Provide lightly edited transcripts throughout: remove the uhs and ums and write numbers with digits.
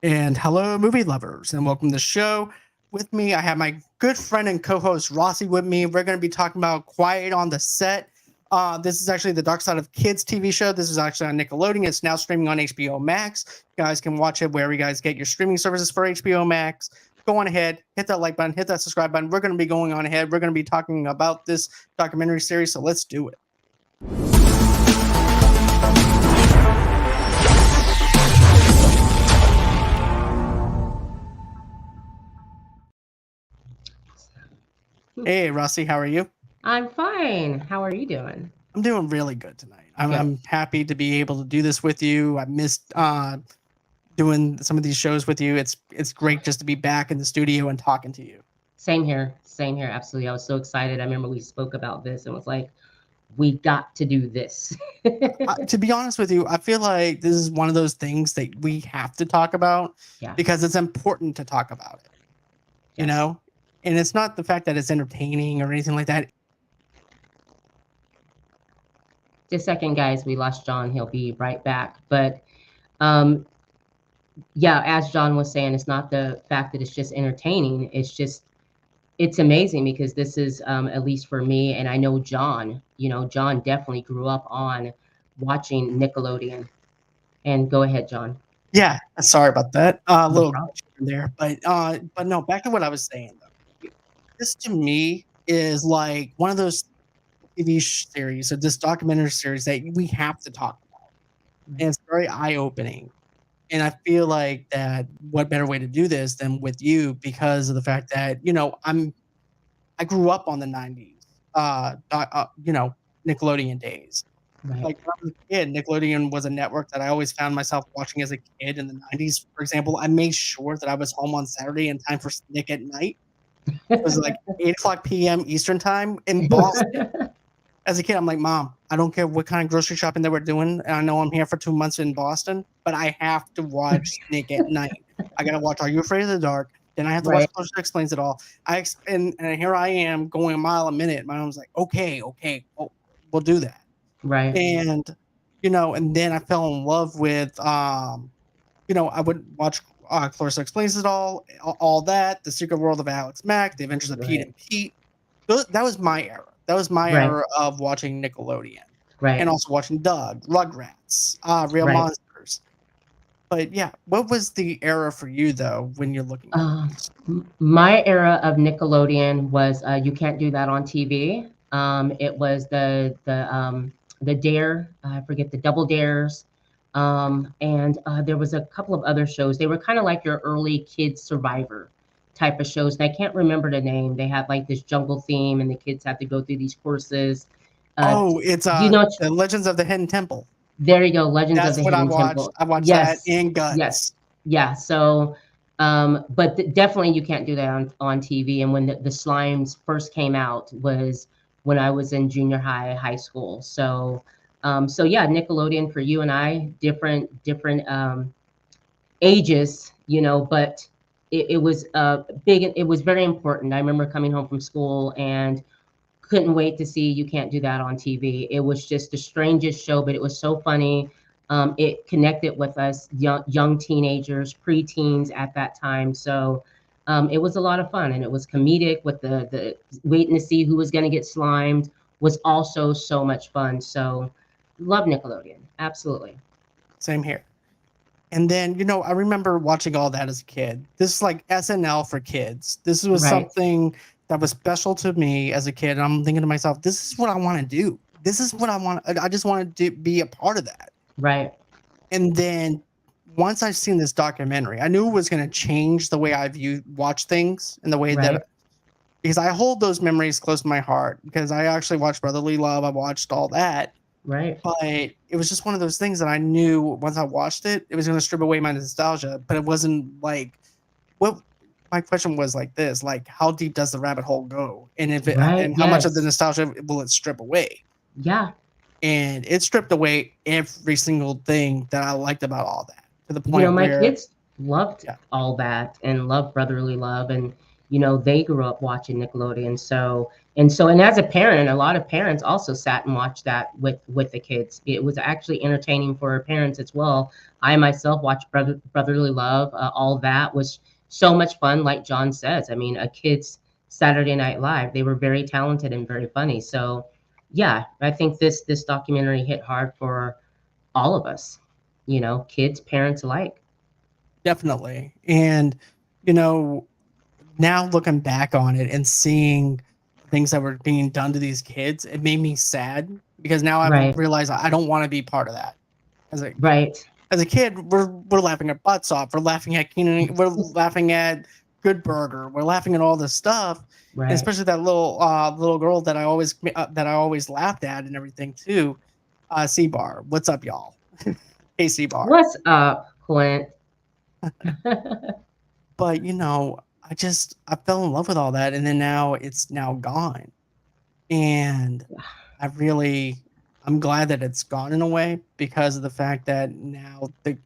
And hello, movie lovers, and welcome to the show. With me, I have my good friend and co-host Rossie with me. We're going to be talking about Quiet on the Set. This is actually the Dark Side of Kids TV show. This is actually on Nickelodeon. It's now streaming on HBO Max. You guys can watch it wherever you guys get your streaming services for HBO Max. Go on ahead, hit that like button, hit that subscribe button. We're going to be going on ahead. We're going to be talking about this documentary series, so let's do it. Hey, Rossie, how are you? I'm fine. How are you doing? I'm doing really good tonight. I'm, Good. I'm happy to be able to do this with you. I missed doing some of these shows with you. It's great just to be back in the studio and talking to you. Same here. Same here. Absolutely. I was so excited. I remember we spoke about this and was like, we got to do this. To be honest with you, I feel like this is one of those things that we have to talk about Yeah. because it's important to talk about it. You Yes. know, and it's not the fact that it's entertaining or anything like that. Just a second, guys. We lost John. He'll be right back. But um, yeah, as John was saying, it's not the fact that it's just entertaining. It's amazing because this is, at least for me, and I know John, John definitely grew up on watching Nickelodeon. And go ahead, John. Yeah, sorry about that. A No little problem. glitch here and there, but no. Back to what I was saying though. This to me is like one of those TV series or this documentary series that we have to talk about. And it's very eye opening. And I feel like that what better way to do this than with you because of the fact that, I grew up on the 90s, Nickelodeon days. Right. Like when I was a kid, Nickelodeon was a network that I always found myself watching as a kid in the 90s. For example, I made sure that I was home on Saturday in time for Nick at Night. It was like 8 o'clock p.m. Eastern time in Boston. As a kid, I'm like, Mom, I don't care what kind of grocery shopping they were doing. And I know I'm here for 2 months in Boston, but I have to watch Nick at Night. I got to watch Are You Afraid of the Dark? Then I have to watch Right. Closer Explains It All. And here I am going a mile a minute. My mom's like, okay, we'll do that. Right. And, and then I fell in love with, I would watch Clarissa Explains It all that, The Secret World of Alex Mack, The Adventures of Pete Right. and Pete. That was my era. That was my Right. era of watching Nickelodeon and Right. also watching Doug, Rugrats, Real Right. Monsters. But yeah, what was the era for you though when you're looking at Uh, this? my era of Nickelodeon was, you can't do that on TV. It was the Dare, I forget, the Double Dares, and there was a couple of other shows. They were kind of like your early Kids Survivor type of shows. And I can't remember the name. They had like this jungle theme, and the kids had to go through these courses. Oh, it's Do you know? the Legends of the Hidden Temple. There you go, Legends of That's the what I Hidden watched. Temple. I watched that Yes, and yes, Guts. yeah. So, but definitely you can't do that on TV. And when the slimes first came out was when I was in junior high, high school. So yeah, Nickelodeon for you and I, different ages, but it was big. It was very important. I remember coming home from school and couldn't wait to see You Can't Do That on TV. It was just the strangest show, but it was so funny. It connected with us young teenagers, preteens at that time. So it was a lot of fun, and it was comedic with the waiting to see who was going to get slimed was also so much fun. So love Nickelodeon. Absolutely. Same here. And then, I remember watching all that as a kid. This is like SNL for kids. This was Right. something that was special to me as a kid. And I'm thinking to myself, this is what I want to do. This is what I want. I just wanted to be a part of that. Right. And then once I've seen this documentary, I knew it was going to change the way I watch things and the way Right. that, because I hold those memories close to my heart because I actually watched Brotherly Love. I watched all that. Right. But it was just one of those things that I knew once I watched it, it was going to strip away my nostalgia. But it wasn't like what my question was like this: like, how deep does the rabbit hole go, and Right. and how much of the Yes. nostalgia will it strip away? Yeah. And it stripped away every single thing that I liked about all that to the point My where, kids loved yeah, all that and loved Brotherly Love, and they grew up watching Nickelodeon. So, And so, and as a parent, a lot of parents also sat and watched that with the kids. It was actually entertaining for parents as well. I myself watched Brotherly Love. All that was so much fun. Like John says, I mean, a kid's Saturday Night Live. They were very talented and very funny. So, yeah, I think this documentary hit hard for all of us. You know, kids, parents alike. Definitely. And, you know, now looking back on it and seeing things that were being done to these kids, it made me sad because now I've Right, realized I don't want to be part of that. As a right, as a kid, we're laughing our butts off. We're laughing at Keenan. We're laughing at Good Burger. We're laughing at all this stuff, and right. especially that little girl that I always laughed at and everything too. C Bar, what's up, y'all? Hey, C Bar. What's up, Clint? But I fell in love with all that, and then now it's now gone, and I really I'm glad that it's gone in a way because of the fact that now the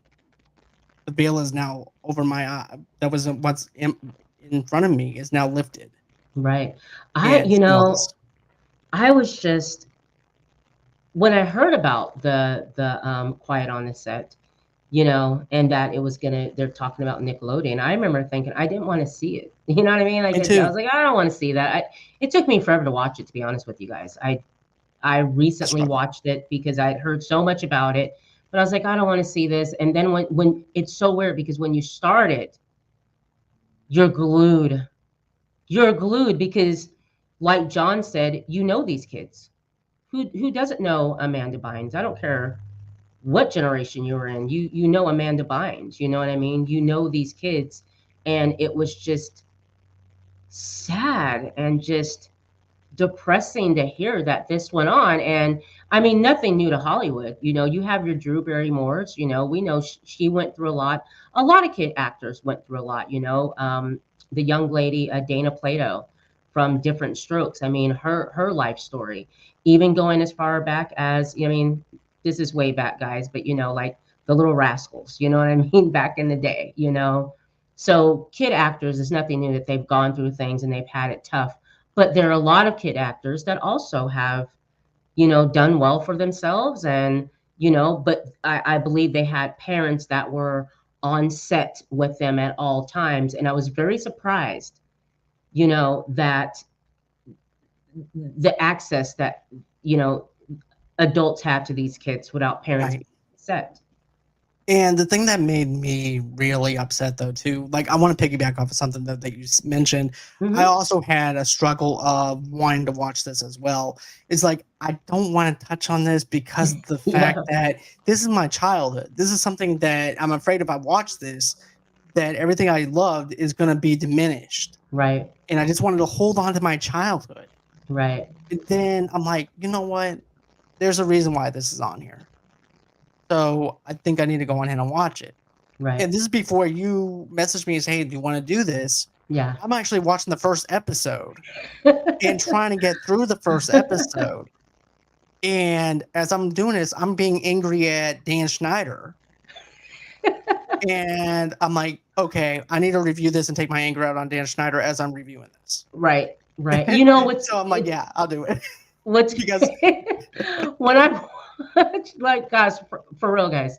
veil is now over my eye. That was what's in front of me is now lifted, Right. I, and you see all know, this. I was just when I heard about the Quiet on the Set, you know, and that it was they're talking about Nickelodeon. I remember thinking I didn't want to see it. You know what I mean? Like Me I too. was like, I don't want to see that. It took me forever to watch it, to be honest with you guys. I I recently struggle. watched it because I had heard so much about it, but I was like, I don't want to see this. And then when it's so weird because when you start it, you're glued. You're glued because, like John said, you know these kids. Who doesn't know Amanda Bynes? I don't care what generation you were in. You know Amanda Bynes. You know what I mean? You know these kids, and it was just sad and just depressing to hear that this went on. And I mean, nothing new to Hollywood. You know, you have your Drew Barrymores. You know, we know she went through a lot. A lot of kid actors went through a lot. You know, the young lady Dana Plato from Different Strokes. I mean, her life story, even going as far back as I mean, this is way back, guys, but you know, like the Little Rascals. You know what I mean? Back in the day. You know. So kid actors is nothing new that they've gone through things and they've had it tough, but there are a lot of kid actors that also have, you know, done well for themselves. And, you know, but I believe they had parents that were on set with them at all times. And I was very surprised, you know, that the access that, you know, adults have to these kids without parents Right. being on set. And the thing that made me really upset, though, too, like I want to piggyback off of something that you mentioned. I Hmm. also had a struggle of wanting to watch this as well. It's like I don't want to touch on this because of the fact Yeah, that this is my childhood. This is something that I'm afraid if I watch this, that everything I loved is going to be diminished. right, And I just wanted to hold on to my childhood. right, And then I'm like, you know what? There's a reason why this is on here. So I think I need to go on ahead and watch it. right. And this is before you messaged me and say, "Hey, do you want to do this?" Yeah. I'm actually watching the first episode and trying to get through the first episode. And as I'm doing this, I'm being angry at Dan Schneider. And I'm like, okay, I need to review this and take my anger out on Dan Schneider as I'm reviewing this. Right, right. You know So I'm like, yeah, I'll do it. what's Because when I watch, like, guys, for real, guys,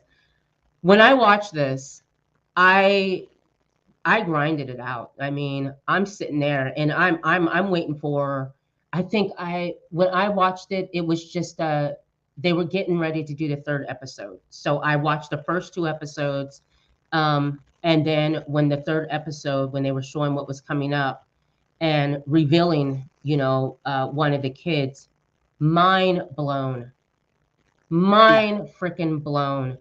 when I watch this, I I grinded it out. I mean, I'm sitting there and I'm waiting for. I think when I watched it, it was just they were getting ready to do the third episode, so I watched the first two episodes, and then when the third episode, when they were showing what was coming up and revealing, you know, one of the kids, mind blown, yeah, mind freaking blown.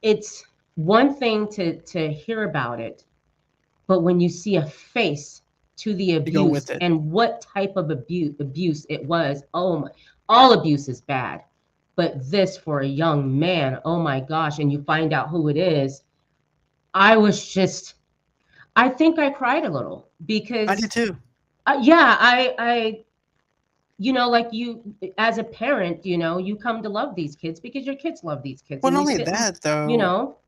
It's one thing to hear about it, but when you see a face to the to go with abuse it. and what type of abuse it was, oh my, all abuse is bad, but this for a young man, oh my gosh, and you find out who it is. I was just, I think I cried a little I did because too. yeah, I you know, like you as a parent, you know, you come to love these kids because your kids love these kids Well, and not you only sit and, that, you though, know.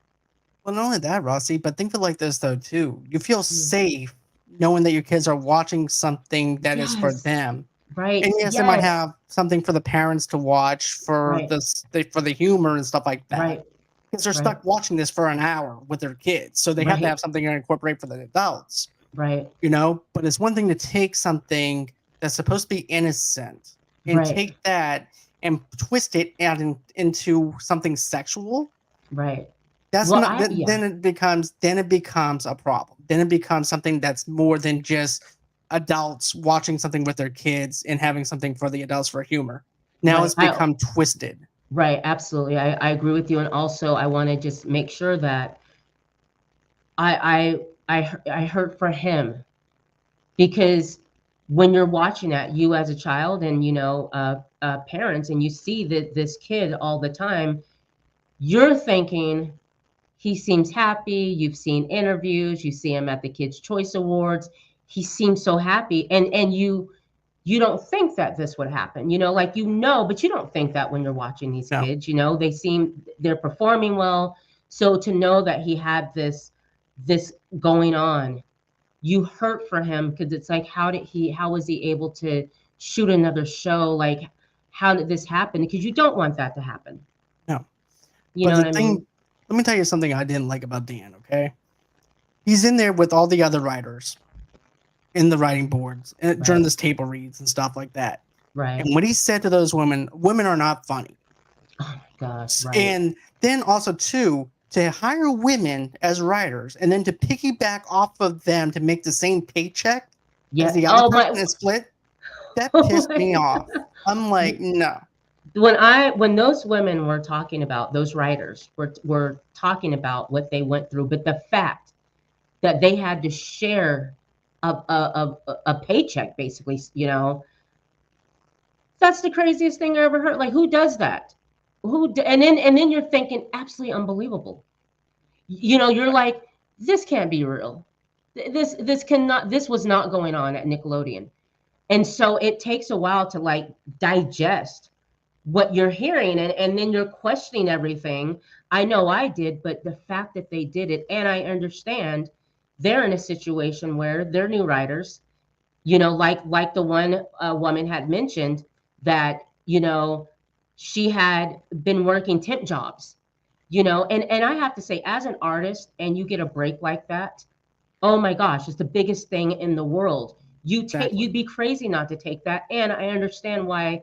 Well, not only that, Rossi, but think of it like this though too. You feel Mm. safe knowing that your kids are watching something that is for Yes. them. Right. And yes, they might Yes. have something for the parents to watch for Right. for the humor and stuff like that. Right. Because they're Right. stuck watching this for an hour with their kids, so they have to Right. have something to incorporate for the adults. Right. You know, but it's one thing to take something that's supposed to be innocent and Right. take that and twist it out into something sexual. Right. That's Well, not then it becomes a problem. Then it becomes something that's more than just adults watching something with their kids and having something for the adults for humor. Now right. it's become twisted. Right. Absolutely. I agree with you. And also, I want to just make sure that I hurt for him, because when you're watching that, you as a child and parents, and you see that this kid all the time, you're thinking he seems happy. You've seen interviews, you see him at the Kids Choice Awards. He seems so happy, and you don't think that this would happen. Like, but you don't think that when you're watching these No, kids. They're performing well. So to know that he had this going on, you hurt for him, because it's like, how was he able to shoot another show? Like, how did this happen? Because you don't want that to happen. no. You But know the what I thing, mean? let me tell you something I didn't like about Dan. Okay, he's in there with all the other writers in the writing boards during Right. this table reads and stuff like that. Right. And what he said to those women are not funny. Oh my gosh. Right. And then also too, to hire women as writers and then to piggyback off of them to make the same paycheck as Yeah. the other Oh person my. and split, that Oh pissed my. me off. I'm like, no. When those women were talking about, those writers were talking about what they went through, but the fact that they had to share a paycheck, basically, that's the craziest thing I ever heard. Like, who does that? And then you're thinking, absolutely unbelievable. You're like, this can't be real. This was not going on at Nickelodeon. And so it takes a while to, like, digest what you're hearing, and then you're questioning everything. I know I did, but the fact that they did it, and I understand they're in a situation where they're new writers, like the one woman had mentioned, that she had been working temp jobs, and I have to say, as an artist, and you get a break like that, oh my gosh, it's the biggest thing in the world. Exactly. You'd be crazy not to take that. And I understand why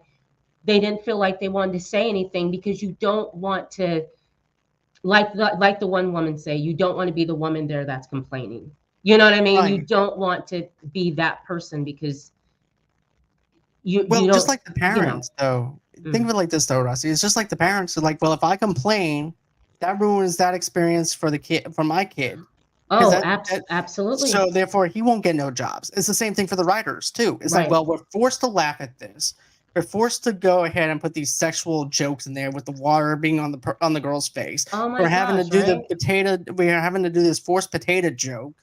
they didn't feel like they wanted to say anything, because you don't want to, like the one woman say, you don't want to be the woman there that's complaining. You know what I mean? You Right. don't want to be that person, because you Well, just don't, like the parents, though. Think mm. of it like this, though, Rusty. It's just like the parents are like, well, if I complain, that ruins that experience for the kid, for my kid, because Oh, that absolutely. so therefore he won't get no jobs. It's the same thing for the writers too. It's like, Right. well, we're forced to laugh at this. We're forced to go ahead and put these sexual jokes in there with the water being on the girl's face. Oh my We're having to gosh, do the right? potato. We are having to do this forced potato joke,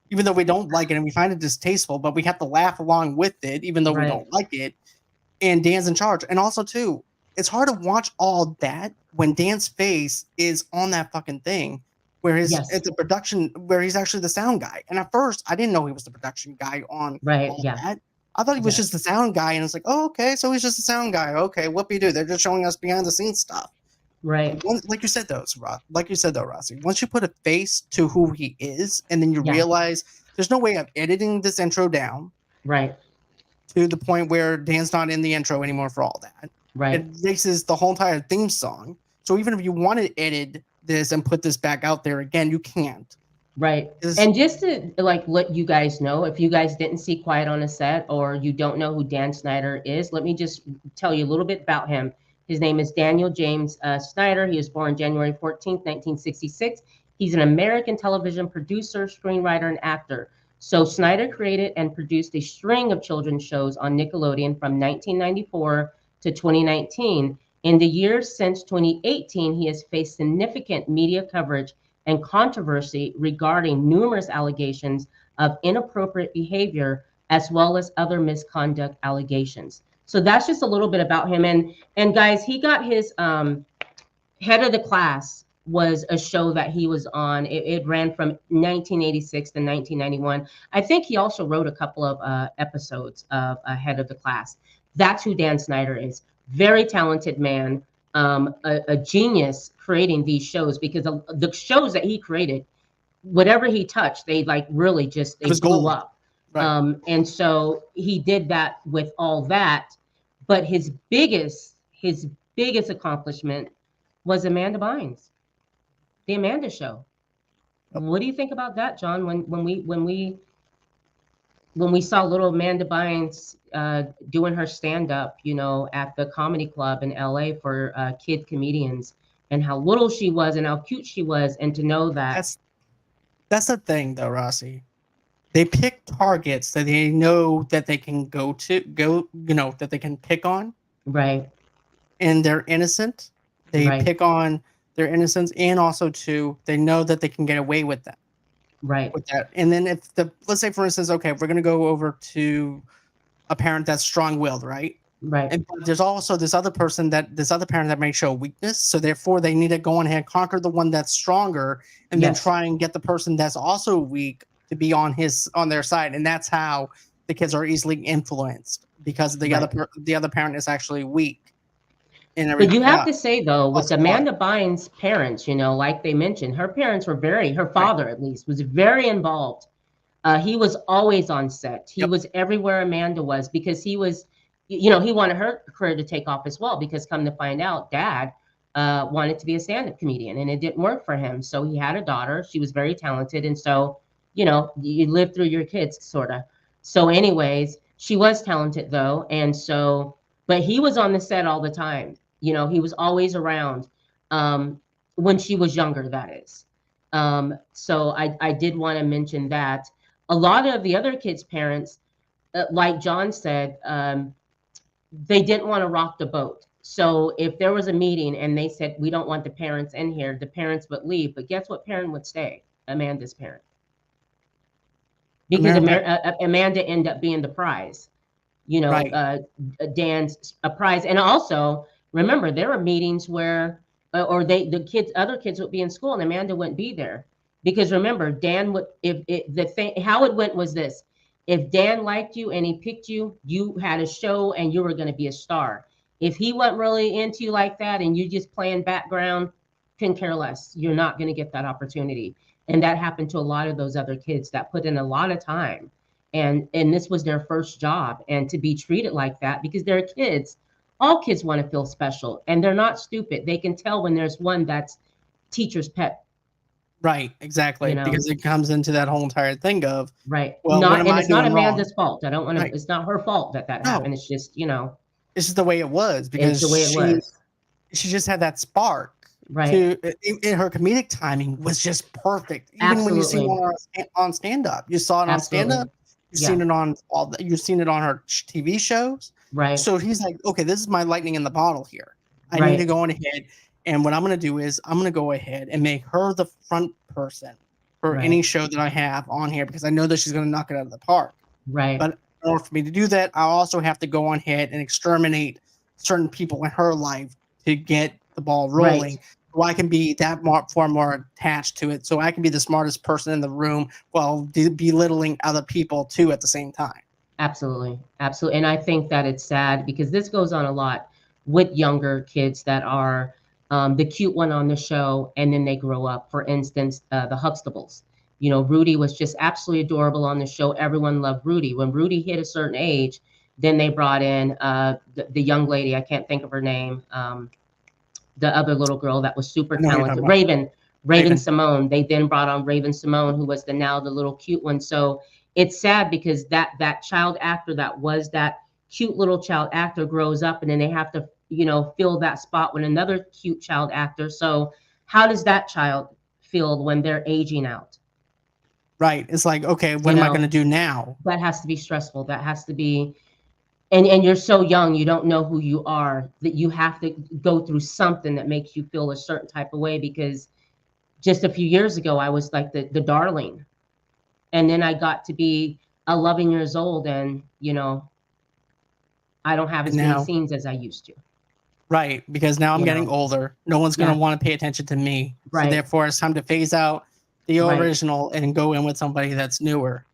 even though we don't like it and we find it distasteful, but we have to laugh along with it, even though we Right. don't like it. And Dan's in charge. And also too, it's hard to watch all that when Dan's face is on that fucking thing where Yes. it's a production where he's actually the sound guy. And at first I didn't know he was the production guy on Right. all Yeah. that. I thought he was Yeah. just the sound guy, and it's like, oh, okay, so he's just a sound guy. Okay, whoop-de-doo. They're just showing us behind the scenes stuff. Right. Like you said though, Rossi, once you put a face to who he is, and then you Yeah. realize there's no way of editing this intro down Right. to the point where Dan's not in the intro anymore for all that. Right. It raises the whole entire theme song. So even if you want to edit this and put this back out there again, you can't. Right. It's, And just to, like, let you guys know, if you guys didn't see Quiet on a Set, or you don't know who Dan Schneider is, let me just tell you a little bit about him. His name is Daniel James Schneider. He was born January 14th, 1966. He's an American television producer, screenwriter, and actor. So Schneider created and produced a string of children's shows on Nickelodeon from 1994 to 2019. In the years since 2018, he has faced significant media coverage and controversy regarding numerous allegations of inappropriate behavior, as well as other misconduct allegations. So that's just a little bit about him. And guys, he got his head of the class was a show that he was on. It ran from 1986 to 1991. I think he also wrote a couple of episodes of Head of the Class. That's who Dan Schneider is. Very talented man, a genius creating these shows, because the shows that he created, whatever he touched, they like really just, It they was blew gold. up. Right. And so he did that with all that. But his biggest accomplishment was Amanda Bynes, the Amanda Show. Yep. What do you think about that, John? When we saw little Amanda Bynes doing her stand up, at the comedy club in LA for kid comedians, and how little she was and how cute she was, and to know that. That's the thing, though, Rossie. They pick targets that they know that they can that they can pick on, Right, and they're innocent. They right, pick on their innocence, and also too, they know that they can get away with that. right, With that, and then if let's say, for instance, okay, we're gonna go over to a parent that's strong-willed, right? right. And there's also this other parent that may show weakness, so therefore they need to go on ahead, conquer the one that's stronger, and then Yes, try and get the person that's also weak to be on their side, and that's how the kids are easily influenced, because right. the other parent is actually weak and But you everything. have to say, though, with Also smart. Amanda Bynes' parents, like they mentioned, her parents were her Right. father at least was very involved. He was always on set. He Yep. was everywhere Amanda was, because he was, he wanted her career to take off as well, because come to find out, dad wanted to be a stand-up comedian, and it didn't work for him. So he had a daughter. She was very talented. And so, you live through your kids, sort of. So anyways, she was talented, though. And so, but he was on the set all the time. He was always around, when she was younger, that is. So I did want to mention that. A lot of the other kids' parents, like John said, they didn't want to rock the boat. So if there was a meeting and they said, we don't want the parents in here, the parents would leave. But guess what parent would stay? Amanda's parent. Because Amanda ended up being the prize, Right. Dan's a prize. And also, remember, there were meetings where, or other kids would be in school and Amanda wouldn't be there. Because remember, Dan would, how it went was this: if Dan liked you and he picked you, you had a show and you were going to be a star. If he wasn't really into you like that and you just playing background, couldn't care less. You're not going to get that opportunity. And that happened to a lot of those other kids that put in a lot of time. And this was their first job. And to be treated like that, because they're kids, all kids want to feel special, and they're not stupid. They can tell when there's one that's teacher's pet. Right, exactly, because it comes into that whole entire thing of, Right. well, what am And I it's not doing wrong? Amanda's fault. I don't want to, Right. it's not her fault that No, happened. It's just, it's just the way it was, it's because the way it was. she just had that spark Right. to in her comedic timing was just perfect. Even when you see Absolutely. her on stand up, you saw it on stand Absolutely. up. You've Yeah. seen it on you've seen it on her TV shows. Right. So he's like, okay, this is my lightning in the bottle here. I need to Right. go on ahead, and what I'm going to do is I'm going to go ahead and make her the front person for any Right. show that I have on here, because I know that she's going to knock it out of the park. Right. But in order for me to do that, I also have to go on ahead and exterminate certain people in her life to get the ball rolling. Right. So I can be far more attached to it. So I can be the smartest person in the room while belittling other people too at the same time. Absolutely. Absolutely. And I think that it's sad, because this goes on a lot with younger kids that are the cute one on the show, and then they grow up. For instance, the Huxtables. Rudy was just absolutely adorable on the show. Everyone loved Rudy. When Rudy hit a certain age, then they brought in the young lady. I can't think of her name. The other little girl that was super I know what you're talking talented, about. Raven Simone. They then brought on Raven Simone, who was the little cute one. So it's sad, because that child actor that was that cute little child actor grows up, and then they have to fill that spot with another cute child actor. So how does that child feel when they're aging out? Right. It's like, okay, what am I going to do now? That has to be stressful. That has to be, and you're so young, you don't know who you are, that you have to go through something that makes you feel a certain type of way. Because just a few years ago, I was like the darling, and then I got to be 11 years old, and I don't have as many scenes as I used to. Right, because now I'm you getting know? older. No one's gonna Yeah, want to pay attention to me. So right, therefore, it's time to phase out the right. original and go in with somebody that's newer.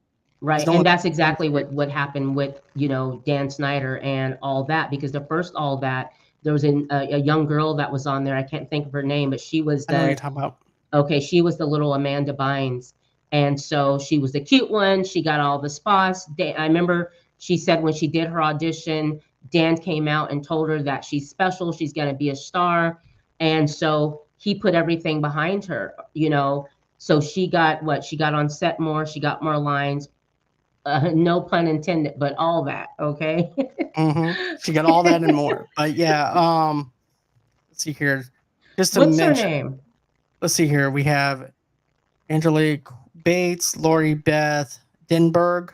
Because Right, no and one. that's exactly what happened with, Dan Schneider and All That, because the first All That, there was a young girl that was on there. I can't think of her name, but she was I know what you're the talking about. okay, she was the little Amanda Bynes, and so she was the cute one. She got all the spots. I remember she said when she did her audition, Dan came out and told her that she's special. She's going to be a star, and so he put everything behind her. So she got what she got on set more. She got more lines, no pun intended, but all that. Okay. She got all that and more. But yeah, let's see here. Just to What's her mention, name? let's see here. We have Angelique Bates, Lori Beth Denberg,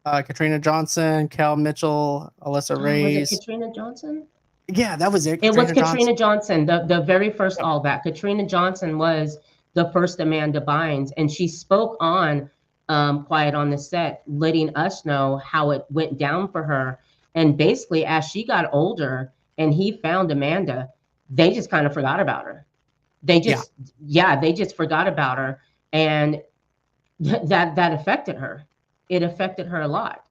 Katrina Johnson, Cal Mitchell, Alyssa Was it Reyes. Katrina Johnson? Yeah, that was it. It was Katrina Johnson. Katrina Johnson, the very first Yep. All That. Katrina Johnson was the first Amanda Bynes, and she spoke on Quiet on the Set, letting us know how it went down for her. And basically, as she got older and he found Amanda, they just kind of forgot about her. They Yeah. just, yeah, they just forgot about her, and that affected her. It affected her a lot.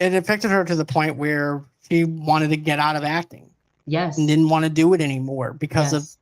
It affected her to the point where she wanted to get out of acting and Yes, didn't want to do it anymore because of yes,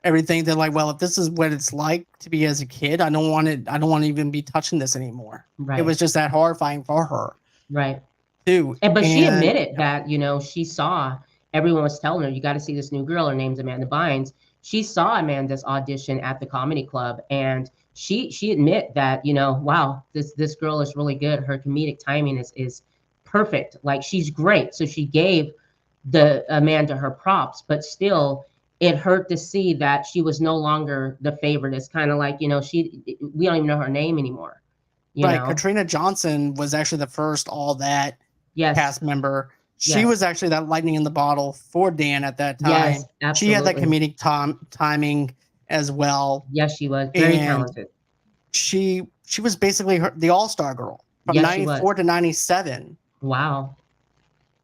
everything. They're like, well, if this is what it's like to be as a kid, I don't want it. I don't want to even be touching this anymore. It right, was just that horrifying for her right. too. But she And admitted that, she saw everyone was telling her, you got to see this new girl. Her name's Amanda Bynes. She saw Amanda's audition at the comedy club, and she admit that, wow, this girl is really good. Her comedic timing is perfect. Like, she's great. So she gave the Amanda her props, but still it hurt to see that she was no longer the favorite. It's kind of like, we don't even know her name anymore, you right, know? Katrina Johnson was actually the first All That Yes, cast member. She yes, was actually that lightning in the bottle for Dan at that time. yes, She had that absolutely. comedic timing as well, Yes, she was very and talented. she was basically the all-star girl from Yes, she was. 94 to 97. Wow.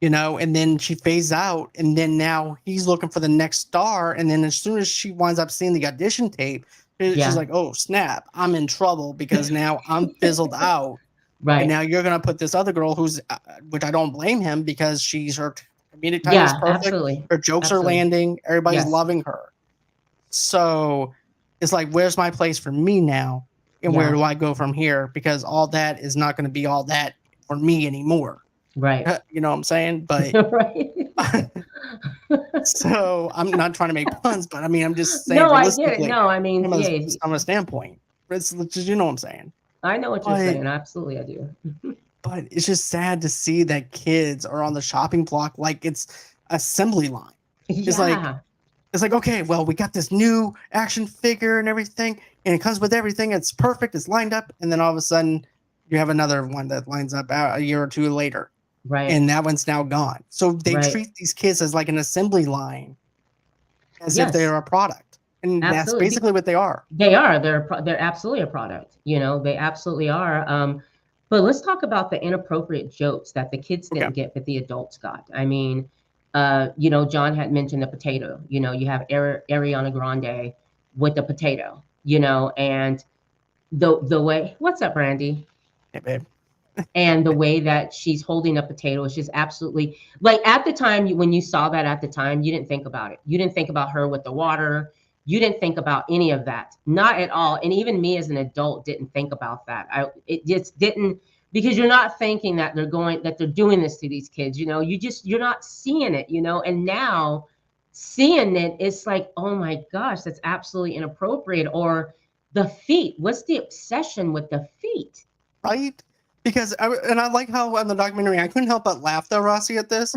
And then she phased out, and then now he's looking for the next star, and then as soon as she winds up seeing the audition tape, she's Yeah. like, oh snap, I'm in trouble because now I'm fizzled out, and Right. now you're gonna put this other girl who's which I don't blame him because her comedic timing is Yeah, perfect, absolutely. her jokes are Absolutely. landing, everybody's Yes. loving her. So it's like, where's my place for me now, and where Yeah. do I go from here? Because All That is not going to be All That for me anymore. Right. You know what I'm saying? But Right. so I'm not trying to make puns, but I mean, I'm just saying No, I get it. realistically No, I mean, from a, yeah, from a standpoint. It's just, you know what I'm saying? I know what you're But saying. Absolutely, I do. but it's just sad to see that kids are on the shopping block like it's assembly line. It's like Yeah. it's like, okay, well, we got this new action figure and everything, and it comes with everything. It's perfect. It's lined up, and then all of a sudden, you have another one that lines up a year or two later, Right. and that one's now gone. So they Right. treat these kids as like an assembly line, as if they Yes. are a product, and that's Absolutely. basically what they are. They are. They're absolutely a product. They absolutely are. But let's talk about the inappropriate jokes that the kids Okay. didn't get, but the adults got. I mean, John had mentioned the potato. You have Ariana Grande with the potato. And the way. What's up, Brandy? Hey, babe. And the way that she's holding a potato is just absolutely like, at the time, when you saw that at the time, you didn't think about it. You didn't think about her with the water. You didn't think about any of that, not at all. And even me as an adult didn't think about that. It just didn't, because you're not thinking that they're doing this to these kids. You're not seeing it. And now seeing it, it's like, oh my gosh, that's absolutely inappropriate. Or the feet. What's the obsession with the feet? Right? Because I like how on the documentary I couldn't help but laugh though, Rossie, at this.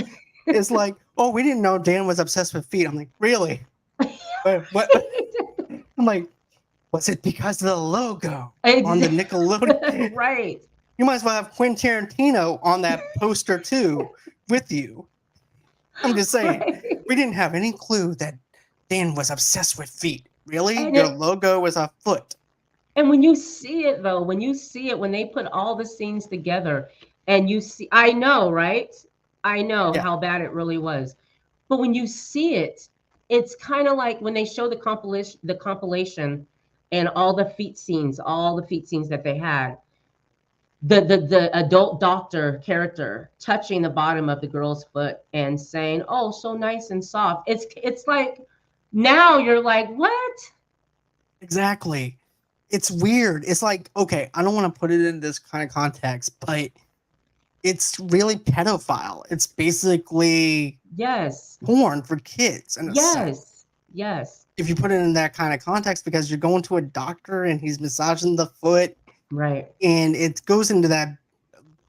It's like, oh, we didn't know Dan was obsessed with feet. I'm like, really? What? I'm like, was it because of the logo on the Nickelodeon? Right. You might as well have Quentin Tarantino on that poster too with you. I'm just saying, Right. we didn't have any clue that Dan was obsessed with feet. Really? And Your logo was a foot. and when you see it though, when they put all the scenes together and you see, I know, right? I know Yeah. how bad it really was. But when you see it, it's kind of like when they show the compilation and all the feet scenes that they had, the adult doctor character touching the bottom of the girl's foot and saying, "Oh, so nice and soft." It's like now you're like, "What?" Exactly. It's weird. It's like, okay, I don't want to put it in this kind of context, but it's really pedophile. It's basically Yes. porn for kids in a sense. Yes. Yes. If you put it in that kind of context, because you're going to a doctor and he's massaging the foot, Right. and it goes into that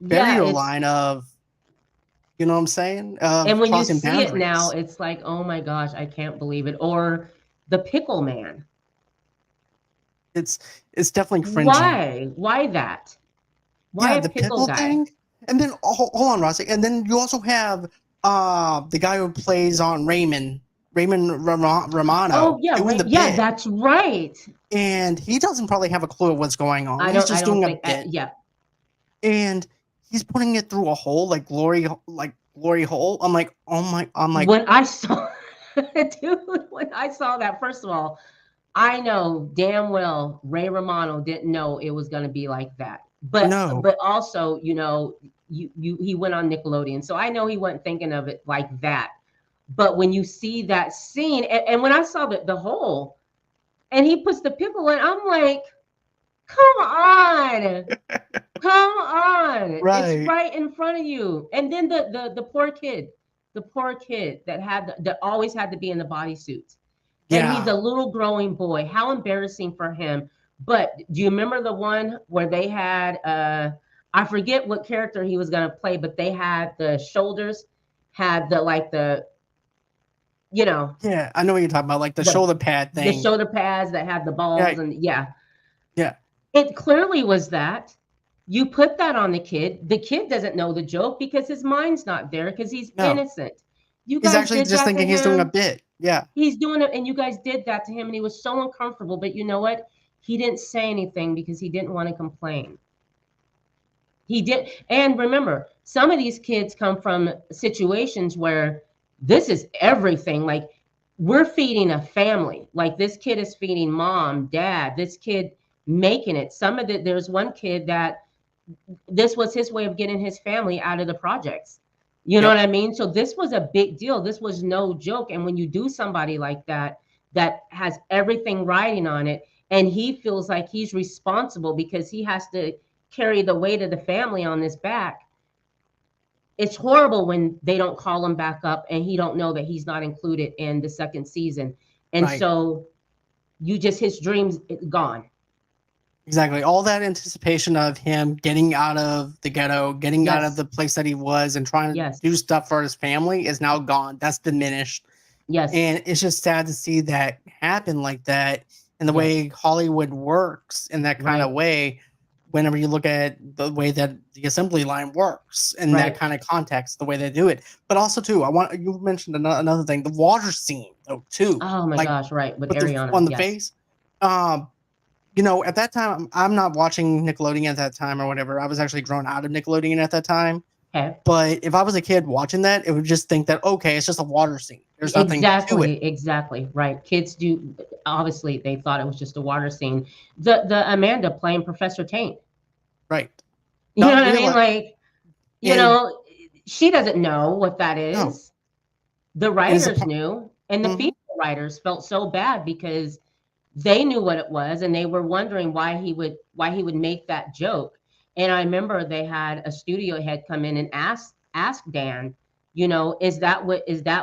Yeah, barrier it's line of, you know what I'm saying, and of when you crossing see it now, boundaries. it's like, "Oh my gosh, I can't believe it." Or the pickle man. It's it's definitely cringy. Why? Why that? Why Yeah, a the pickle pickle guy? thing, and then hold on, Rossi, and then you also have the guy who plays on Romano, Oh, yeah, doing right. the Yeah, bit, that's right. and he doesn't probably have a clue of what's going on. I He's don't I just don't doing a think bit, yeah. and he's putting it through a hole like glory hole. I'm like, When I saw dude, when I saw that, first of all, I know damn well Ray Romano didn't know it was going to be like that. no, But also, he went on Nickelodeon. So I know he wasn't thinking of it like that. But when you see that scene and when I saw the hole and he puts the pickle in, I'm like, "Come on. Come on. It's right, right in front of you." And then the poor kid that always had to be in the bodysuit. And he's yeah, a little growing boy. How embarrassing for him. But do you remember the one where they had I forget what character he was gonna play, but they had the shoulders, had the you know, yeah. I know what you're talking about, like the the shoulder pad the thing. shoulder pads that had the Yeah, balls and yeah. yeah. It clearly was that. You put that on the kid. The kid doesn't know the joke because his mind's not there because he's No, innocent. You he's guys actually did just that to thinking he's doing a him. bit. Yeah, He's doing it, and you guys did that to him, and he was so uncomfortable. But you know what? He didn't say anything because he didn't want to complain. He did. And remember, some of these kids come from situations where this is everything. Like, we're feeding a family. Like, this kid is feeding mom, dad, this kid making it. There's one kid that this was his way of getting his family out of the projects. You know what yep. I mean? So this was a big deal. This was no joke. And when you do somebody like that, that has everything riding on it, and he feels like he's responsible because he has to carry the weight of the family on his back. It's horrible when they don't call him back up and he don't know that he's not included in the second season. And Right. so his dreams gone. Exactly. All that anticipation of him getting out of the ghetto, getting out of Yes. the place that he was and trying to Yes. do stuff for his family is now gone. That's diminished. Yes. And it's just sad to see that happen like that, and the Yes. way Hollywood works in that kind of Right. way. Whenever you look at the way that the assembly line works in that Right. kind of context, the way they do it. But also too, you mentioned another thing, the water scene though too, Oh my like gosh, right. With with the Ariana. on the Yes. face. Um, at that time, I'm not watching Nickelodeon at that time or whatever. I was actually grown out of Nickelodeon at that time. Okay. But if I was a kid watching that, it would just think that, okay, it's just a water scene. There's nothing to it. Exactly. Right. Kids do obviously they thought it was just a water scene. The Amanda playing Professor Taint. Right. You know Not what I mean? real. Like, you And know, she doesn't know what that no. is. The And it's a writers knew, and the mm-hmm. female writers felt so bad because they knew what it was and they were wondering why he would make that joke. And I remember they had a studio head come in and ask Dan, is that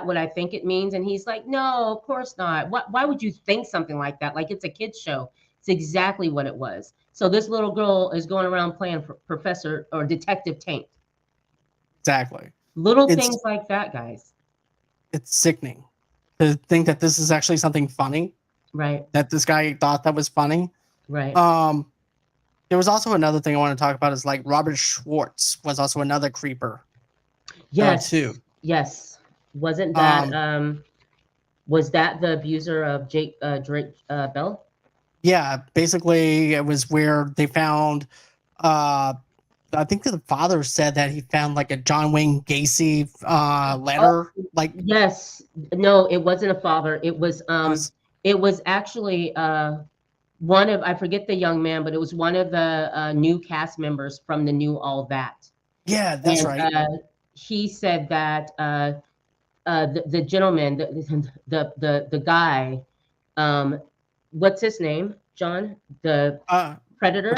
what I think it means? And he's like, "No, of course not. Why would you think something like that? Like, it's a kids show." It's exactly what it was. So this little girl is going around playing Professor or Detective Tank. Exactly. Little It's things like that, guys. it's sickening to think that this is actually something funny, Right. that this guy thought that was funny. Right. There was also another thing I want to talk about is like Robert Schwartz was also another creeper too. Yes. Yes. Wasn't that Um, was that the abuser of Drake Bell? yeah, basically it was where they found uh I think the father said that he found like a John Wayne Gacy Oh, letter. Like yes. No, it wasn't a father. it was, It was actually one of, I forget the young man, but it was one of the new cast members from the new All That. yeah, that's And right. he said that the gentleman, the guy, um, what's his name? John, the Uh, predator.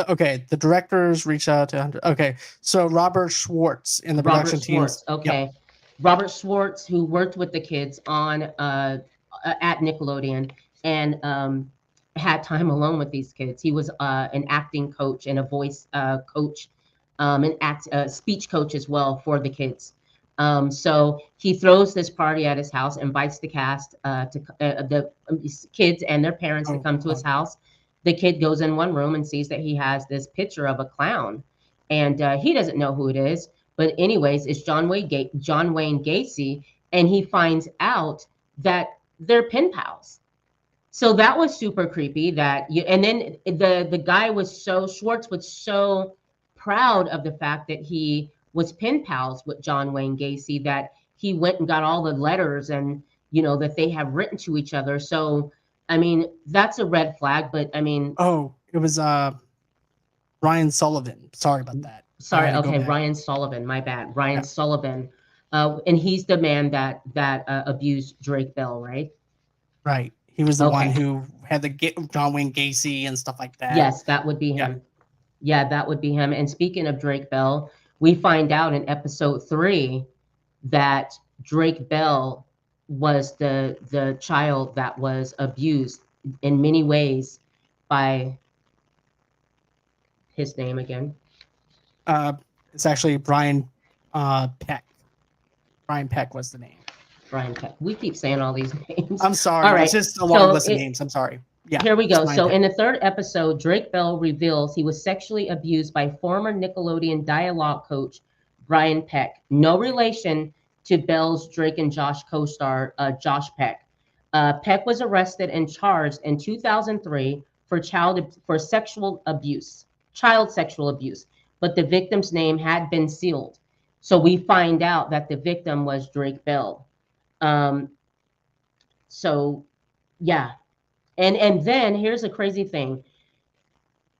okay. The directors reached out to 100. Okay, so Robert Schwartz in the Robert production teams. Schwartz. Yep. Okay, Robert Schwartz, who worked with the kids on at Nickelodeon and had time alone with these kids. He was an acting coach and a voice coach, an speech coach as well for the kids. So he throws this party at his house, invites the cast the kids and their parents to Oh, come to his house. The kid goes in one room and sees that he has this picture of a clown, and he doesn't know who it is. But anyways, it's John Wayne Gacy, and he finds out that they're pen pals. So that was super creepy. And then the guy was so Schwartz was so proud of the fact that he was pen pals with John Wayne Gacy that he went and got all the letters and that they have written to each other. So I mean that's a red flag. But I mean, oh, it was Ryan Sullivan. Sorry about that. I sorry, had to go okay, back. Ryan Sullivan, my bad, Ryan Yeah, Sullivan, and he's the man that abused Drake Bell, right? right. He was the one Okay, who had the John Wayne Gacy and stuff like that. yes, that would be Yeah. him. Yeah, that would be him. And speaking of Drake Bell, we find out in episode 3 that Drake Bell was the child that was abused in many ways by his name again. Uh, it's actually Brian Peck. Brian Peck was the name. Brian Peck. We keep saying all these names. I'm sorry. All It's right. just a long So list of names. I'm sorry. Yeah, here we it's go. Brian So Peck. in the 3rd episode, Drake Bell reveals he was sexually abused by former Nickelodeon dialogue coach Brian Peck. No relation to Bell's Drake and Josh co-star Josh Peck. Peck was arrested and charged in 2003 for sexual abuse, child sexual abuse, but the victim's name had been sealed. So we find out that the victim was Drake Bell. Um, so yeah, and then here's a crazy thing.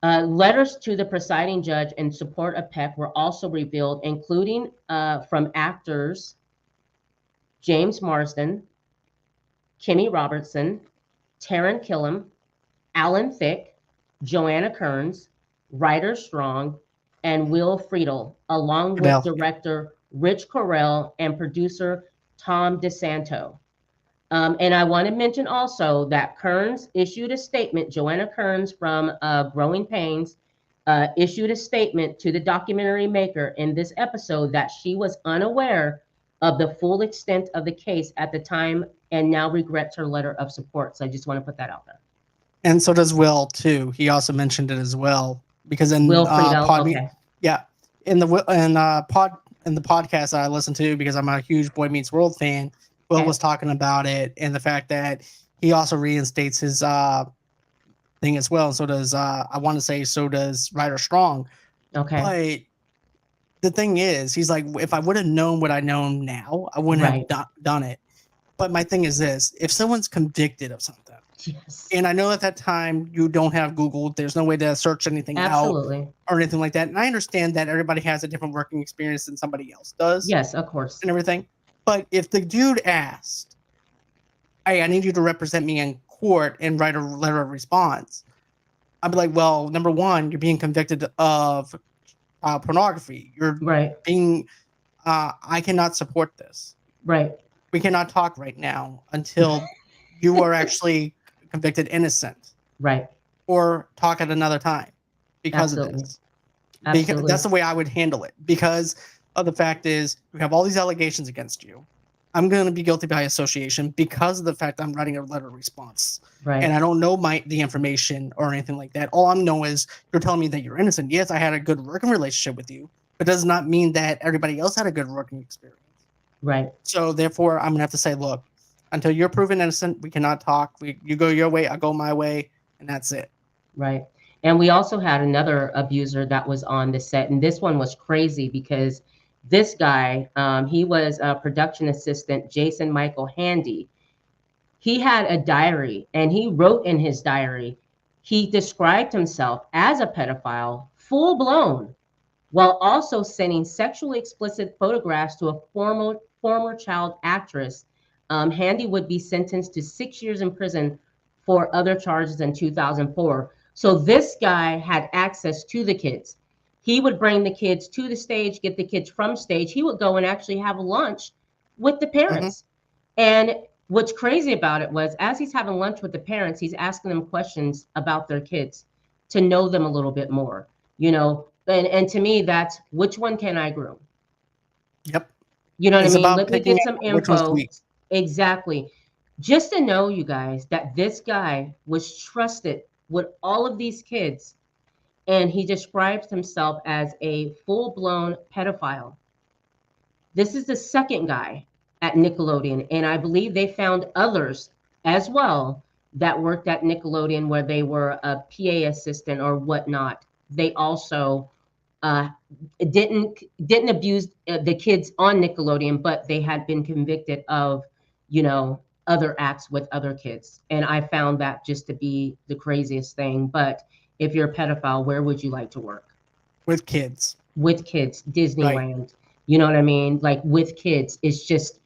Letters to the presiding judge in support of Peck were also revealed, including from actors James Marsden, Kimmy Robertson, Taryn Killam, Alan Thicke, Joanna Kearns, Ryder Strong, and Will Friedle, along with Bell. director Rich Correll and producer Tom DeSanto. And I want to mention also that Kearns issued a statement, Joanna Kearns from Growing Pains issued a statement to the documentary maker in this episode that she was unaware of the full extent of the case at the time and now regrets her letter of support. So I just want to put that out there. And so does Will too. He also mentioned it as well because in Will Friedle, okay. yeah, in the podcast I listened to because I'm a huge Boy Meets World fan. Will Okay. was talking about it and the fact that he also reinstates his thing as well. And so does I want to say so does Ryder Strong. Okay. But the thing is, he's like, if I would have known what I know now, I wouldn't Right. have done it. But my thing is this: if someone's convicted of something, Yes. and I know at that time you don't have Google, there's no way to search anything Absolutely. out or anything like that. And I understand that everybody has a different working experience than somebody else does. Yes, of course. And everything. But if the dude asked, hey, I need you to represent me in court and write a letter of response, I'd be like, well, number one, you're being convicted of pornography. You're Right. being, I cannot support this. Right. We cannot talk right now until you are actually convicted innocent. Right. Or talk at another time because Absolutely. of this. Absolutely. Because that's the way I would handle it. Because of the fact is, you have all these allegations against you. I'm going to be guilty by association because of the fact I'm writing a letter of response. Right. And I don't know the information or anything like that. All I know is you're telling me that you're innocent. Yes, I had a good working relationship with you, but does not mean that everybody else had a good working experience. Right. So therefore, I'm going to have to say, look, until you're proven innocent, we cannot talk. You go your way, I go my way, and that's it. Right. And we also had another abuser that was on the set, and this one was crazy because this guy, he was a production assistant, Jason Michael Handy. He had a diary, and he wrote in his diary, he described himself as a pedophile, full blown, while also sending sexually explicit photographs to a former child actress. Handy would be sentenced to 6 years in prison for other charges in 2004. So this guy had access to the kids. He would bring the kids to the stage, get the kids from stage. He would go and actually have lunch with the parents. And what's crazy about it was, as he's having lunch with the parents, he's asking them questions about their kids to know them a little bit more, you know. And to me, that's, which one can I groom? Yep. You know what It's I mean? about Let me picking get some which one's info. sweet. Exactly. Just to know, you guys, that this guy was trusted with all of these kids, and he describes himself as a full-blown pedophile. This is the second guy at Nickelodeon, and I believe they found others as well that worked at Nickelodeon where they were a PA assistant or whatnot. They also uh, didn't abuse the kids on Nickelodeon, but they had been convicted of, you know, other acts with other kids. And I found that just to be the craziest thing. But if you're a pedophile, where would you like to work? With kids. With kids, Disneyland. Right. You know what I mean? Like with kids, it's just,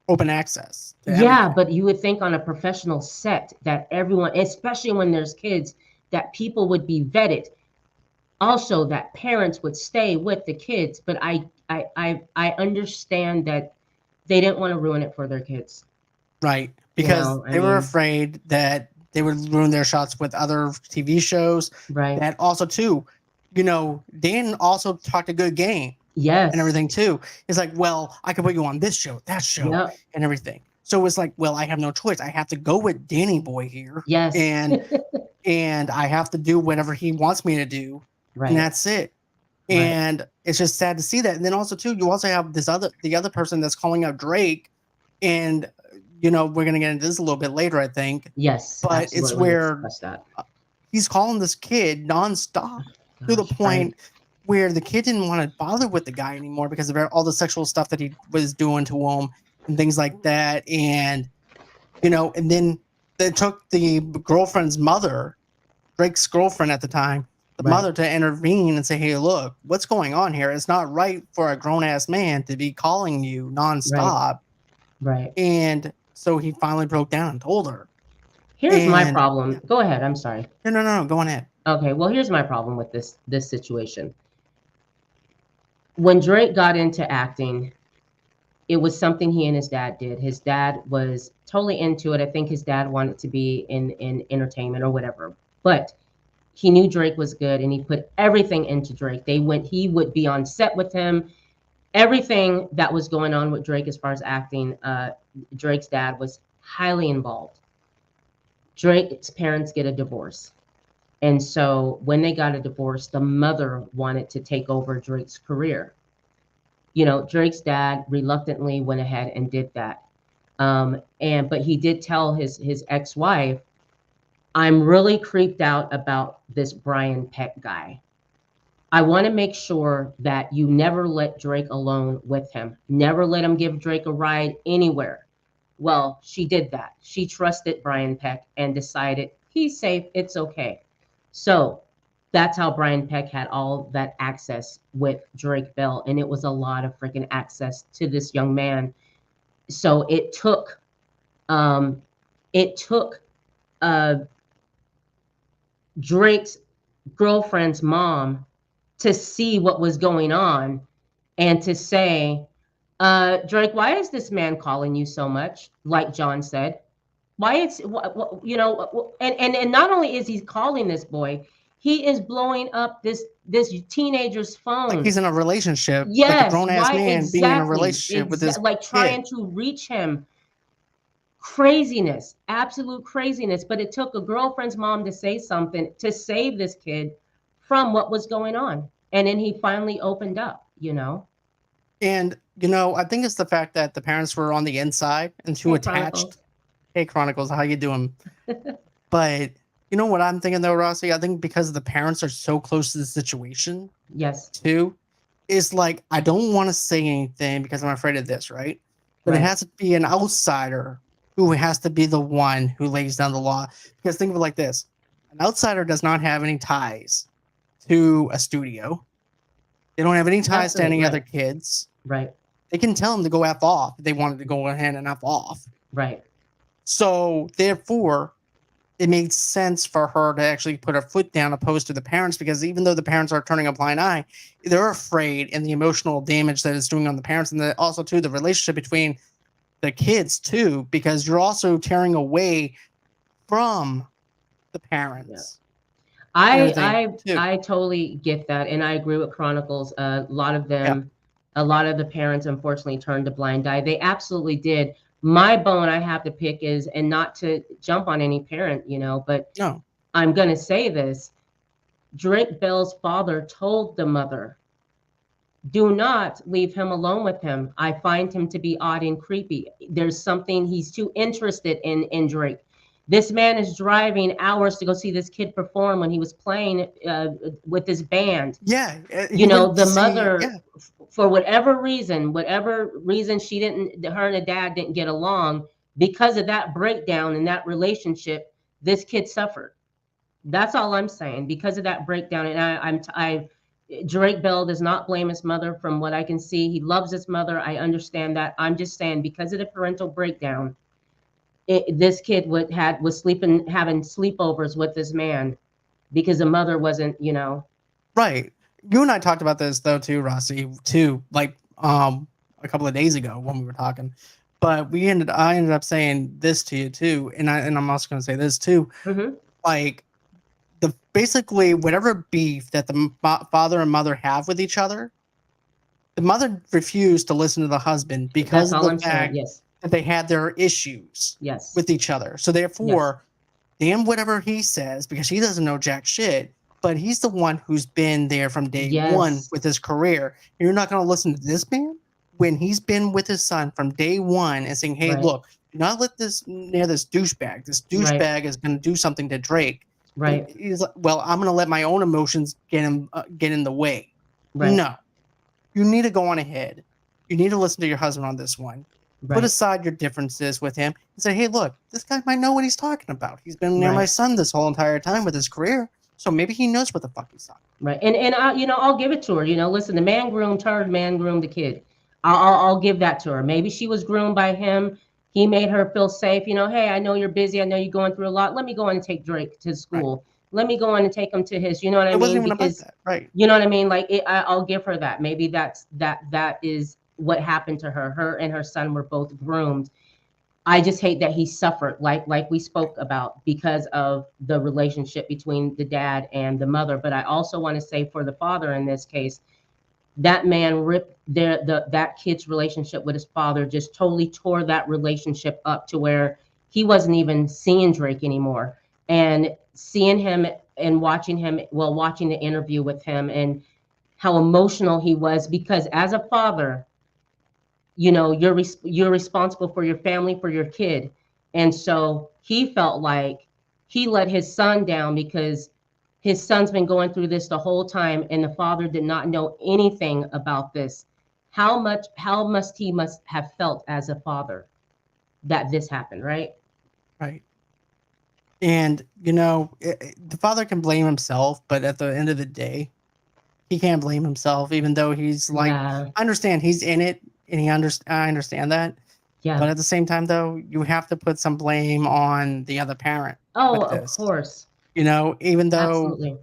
Open access. yeah, but you would think on a professional set that everyone, especially when there's kids, that people would be vetted. Also, that parents would stay with the kids, but I understand that they didn't want to ruin it for their kids. Right. You Because know, I they were mean, afraid that they would ruin their shots with other TV shows. right? That also, too, you know, Dan also talked a good game Yes. and everything, too. It's like, well, I can put you on this show, that show, Yep. and everything. So it's like, well, I have no choice. I have to go with Danny Boy here. Yes. And I have to do whatever he wants me to do. Right. And that's it. Right. And it's just sad to see that. And then also, too, you also have the other person that's calling out Drake. And, you know, we're going to get into this a little bit later, I think. Yes. But absolutely. it's where that. he's calling this kid nonstop to the point where the kid didn't want to bother with the guy anymore because of all the sexual stuff that he was doing to him and things like that. And, you know, and then they took the girlfriend's mother, Drake's girlfriend at the time, the mother, to intervene and say, hey, look, what's going on here? It's not right for a grown-ass man to be calling you nonstop. Right. And so he finally broke down and told her. Here's my problem. Yeah. Go ahead. I'm sorry. No. Go on ahead. Okay. Well, here's my problem with this situation. When Drake got into acting, it was something he and his dad did. His dad was totally into it. I think his dad wanted to be in entertainment or whatever. But he knew Drake was good, and he put everything into Drake. He would be on set with him. Everything that was going on with Drake as far as acting, Drake's dad was highly involved. Drake's parents get a divorce. And so when they got a divorce, the mother wanted to take over Drake's career. You know, Drake's dad reluctantly went ahead and did that. But he did tell his ex-wife, I'm really creeped out about this Brian Peck guy. I want to make sure that you never let Drake alone with him. Never let him give Drake a ride anywhere. Well, she did that. She trusted Brian Peck and decided he's safe, it's okay. So that's how Brian Peck had all that access with Drake Bell. And it was a lot of freaking access to this young man. So it took Drake's girlfriend's mom to see what was going on and to say, Drake, why is this man calling you so much? Like John said, why it's, you know, and not only is he calling this boy, he is blowing up this teenager's phone. Like he's in a relationship. Yes. Like a grown-ass man exactly, being in a relationship with this like trying to reach him. Craziness, absolute craziness. But it took a girlfriend's mom to say something to save this kid from what was going on. And then he finally opened up, you know. And, you know, I think it's the fact that the parents were on the inside and too attached. Chronicles. Hey, Chronicles, how you doing? But You know what I'm thinking though, Rossi? I think because the parents are so close to the situation, Yes. too, is like I don't want to say anything because I'm afraid of this, right? But it Right. has to be an outsider who has to be the one who lays down the law. Because think of it like this: an outsider does not have any ties to a studio. They don't have any ties to Absolutely. any other Right. kids. Right. They can tell them to go f off if they wanted to go ahead and f off. Right. So therefore, it made sense for her to actually put her foot down opposed to the parents, because even though the parents are turning a blind eye, they're afraid, and the emotional damage that it's doing on the parents, and also too the relationship between the kids too, because you're also tearing away from the Yeah. parents and I everything too. I I totally get that, and I agree with Chronicles. A lot of Yeah. them, a lot of the parents, unfortunately, turned a blind eye. They absolutely did. My bone I have to pick is, and not to jump on any parent, but No. I'm gonna say this. Drake Bell's father told the mother, "Do not leave him alone with him. I find him to be odd and creepy. There's something he's too interested in Drake. This man is driving hours to go see this kid perform when he was playing with this band. Yeah. He went to The see. mother, Yeah. for whatever reason, her and the dad didn't get along. Because of that breakdown in that relationship, this kid suffered. That's all I'm saying. Because of that breakdown, and Drake Bell does not blame his mother. From what I can see, he loves his mother. I understand that. I'm just saying, because of the parental breakdown, this kid was sleeping, having sleepovers with this man because the mother wasn't, Right. You and I talked about this though too, Rossi, too, like a couple of days ago when we were talking. But I ended up saying this to you too, and I'm also going to say this too. hmm Like the basically whatever beef that the father and mother have with each other, the mother refused to listen to the husband because That's of all the I'm saying. fact Yes, that they had their issues yes, with each other. So yes, therefore, damn whatever he says, because he doesn't know jack shit, but he's the one who's been there from day one yes, with his career. You're not going to listen to this man when he's been with his son from day one and saying, hey, right, look, do not let this near this douchebag. This right, douchebag is going to do something to Drake. And right, he's like, well, I'm going to let my own emotions get in the way. right, No, you need to go on ahead. You need to listen to your husband on this one. Put right, aside your differences with him and say, hey, look, this guy might know what he's talking about. He's been near my right. son this whole entire time with his career. So maybe he knows what the fuck he's talking Right. And I'll give it to her. Listen, the man groomed her, the man groomed the kid. I'll give that to her. Maybe she was groomed by him. He made her feel safe. Hey, I know you're busy. I know you're going through a lot. Let me go on and take Drake to about. Right. school. Let me go on and take him to his. You know what I It wasn't mean? even about Because that. Right. you know what I mean. Like I'll give her that. Maybe that is what happened to her. Her and her son were both groomed. I just hate that he suffered, like we spoke about, because of the relationship between the dad and the mother. But I also want to say, for the father in this case, that man ripped that kid's relationship with his father, just totally tore that relationship up to where he wasn't even seeing Drake anymore. And seeing him and watching him, well, watching the interview with him, and how emotional he was, because as a father, you're responsible for your family, for your kid. And so he felt like he let his son down because his son's been going through this the whole time, and the father did not know anything about this. How must have felt as a father that this happened, right? Right. And, the father can blame himself, but at the end of the day, he can't blame himself, even though he's like, Yeah, I understand he's in it and I understand that. yeah. But at the same time, though, you have to put some blame on the other parent Oh, with of this. course. Even though Absolutely.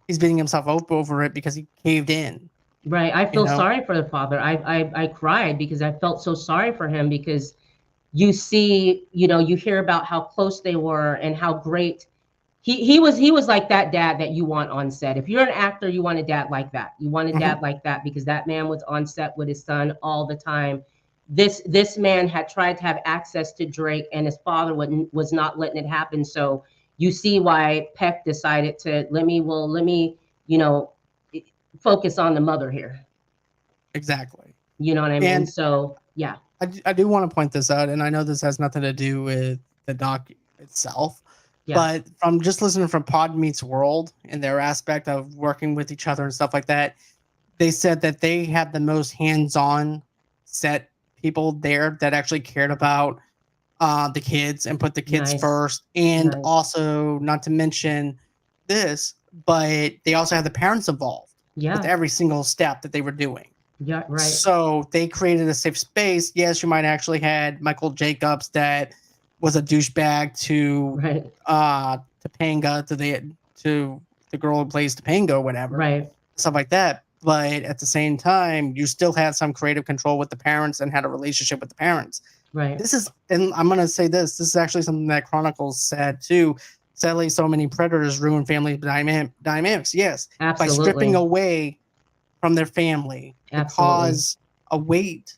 he's beating himself up over it because he caved in, Right. I you feel know? sorry for the father. I cried because I felt so sorry for him, because you see, you hear about how close they were and how great he was like that dad that you want on set. If you're an actor, you want a dad like that. You want a Mhm. dad like that, because that man was on set with his son all the time. This man had tried to have access to Drake, and his father was not letting it happen. So you see why Peck decided to let me you know focus on the mother here. Exactly. You know what I mean? And So yeah. I do want to point this out, and I know this has nothing to do with the doc itself, Yeah. But from just listening from Pod Meets World and their aspect of working with each other and stuff like that, they said that they had the most hands-on set people there that actually cared about the kids and put the kids Nice. first. And Nice. also, not to mention this, but they also had the parents involved with Yeah. every single step that they were doing. Yeah. Right. So they created a safe space. Yes, you might actually had Michael Jacobs that was a douchebag to Right. Topanga to the girl who plays Topanga, whatever, Right. stuff like that. But at the same time, you still had some creative control with the parents and had a relationship with the parents. Right. This is, and I'm gonna say this. This is actually something that Chronicles said too. Sadly, so many predators ruin family dynamics. Yes, by stripping Absolutely. away from their family to Absolutely. cause a weight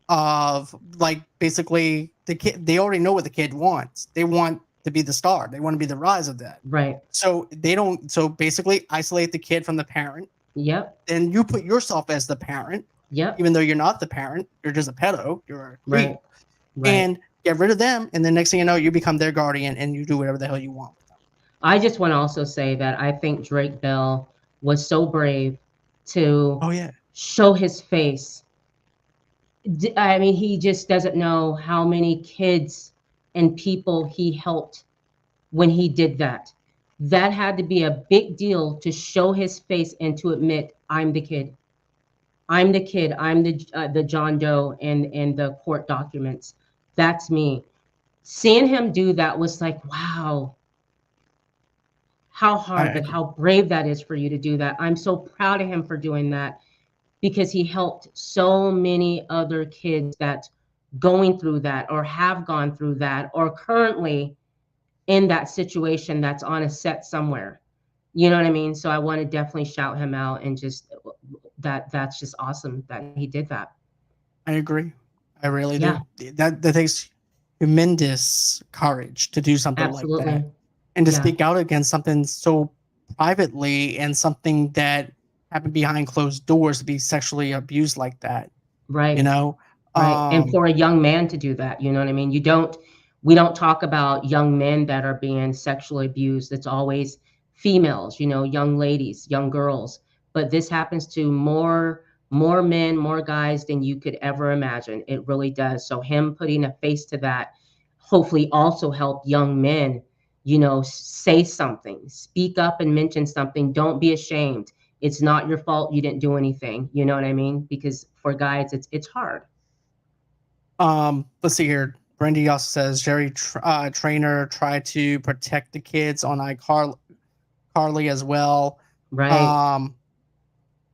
of, like, basically the kid. They already know what the kid wants. They want to be the star. They want to be the rise of that. Right. So they don't. So basically, isolate the kid from the parent. Yep. Then you put yourself as the parent, Yep. even though you're not the parent. You're just a pedo. You're a creep, Right. Right. and get rid of them. And then next thing you know, you become their guardian, and you do whatever the hell you want. I just want to also say that I think Drake Bell was so brave to Oh yeah, show his face. I mean, he just doesn't know how many kids and people he helped when he did that. That had to be a big deal to show his face and to admit, I'm the kid. I'm the kid. I'm the John Doe and the court documents. That's me. Seeing him do that was like, wow, how I hard, but agree. how brave that is for you to do that. I'm so proud of him for doing that because he helped so many other kids that going through that or have gone through that or currently in that situation that's on a set somewhere. You know what I mean? So I want to definitely shout him out and just that's just awesome that he did that. I agree. I really Yeah, do. That takes tremendous courage to do something like that absolutely. and to Yeah, speak out against something so privately and something that happened behind closed doors to be sexually abused like that. You right. know, Right. And um, for a young man to do that, you know what I mean? We don't talk about young men that are being sexually abused. It's always females, young ladies, young girls. But this happens to more men, more guys than you could ever imagine. It really does. So him putting a face to that hopefully also help young men, say something, speak up and mention something. Don't be ashamed. It's not your fault you didn't do anything. You know what I mean? Because for guys, it's hard. let's see here. Brandy also says Jerry Trainer tried to protect the kids on Carly as well. Right. Um,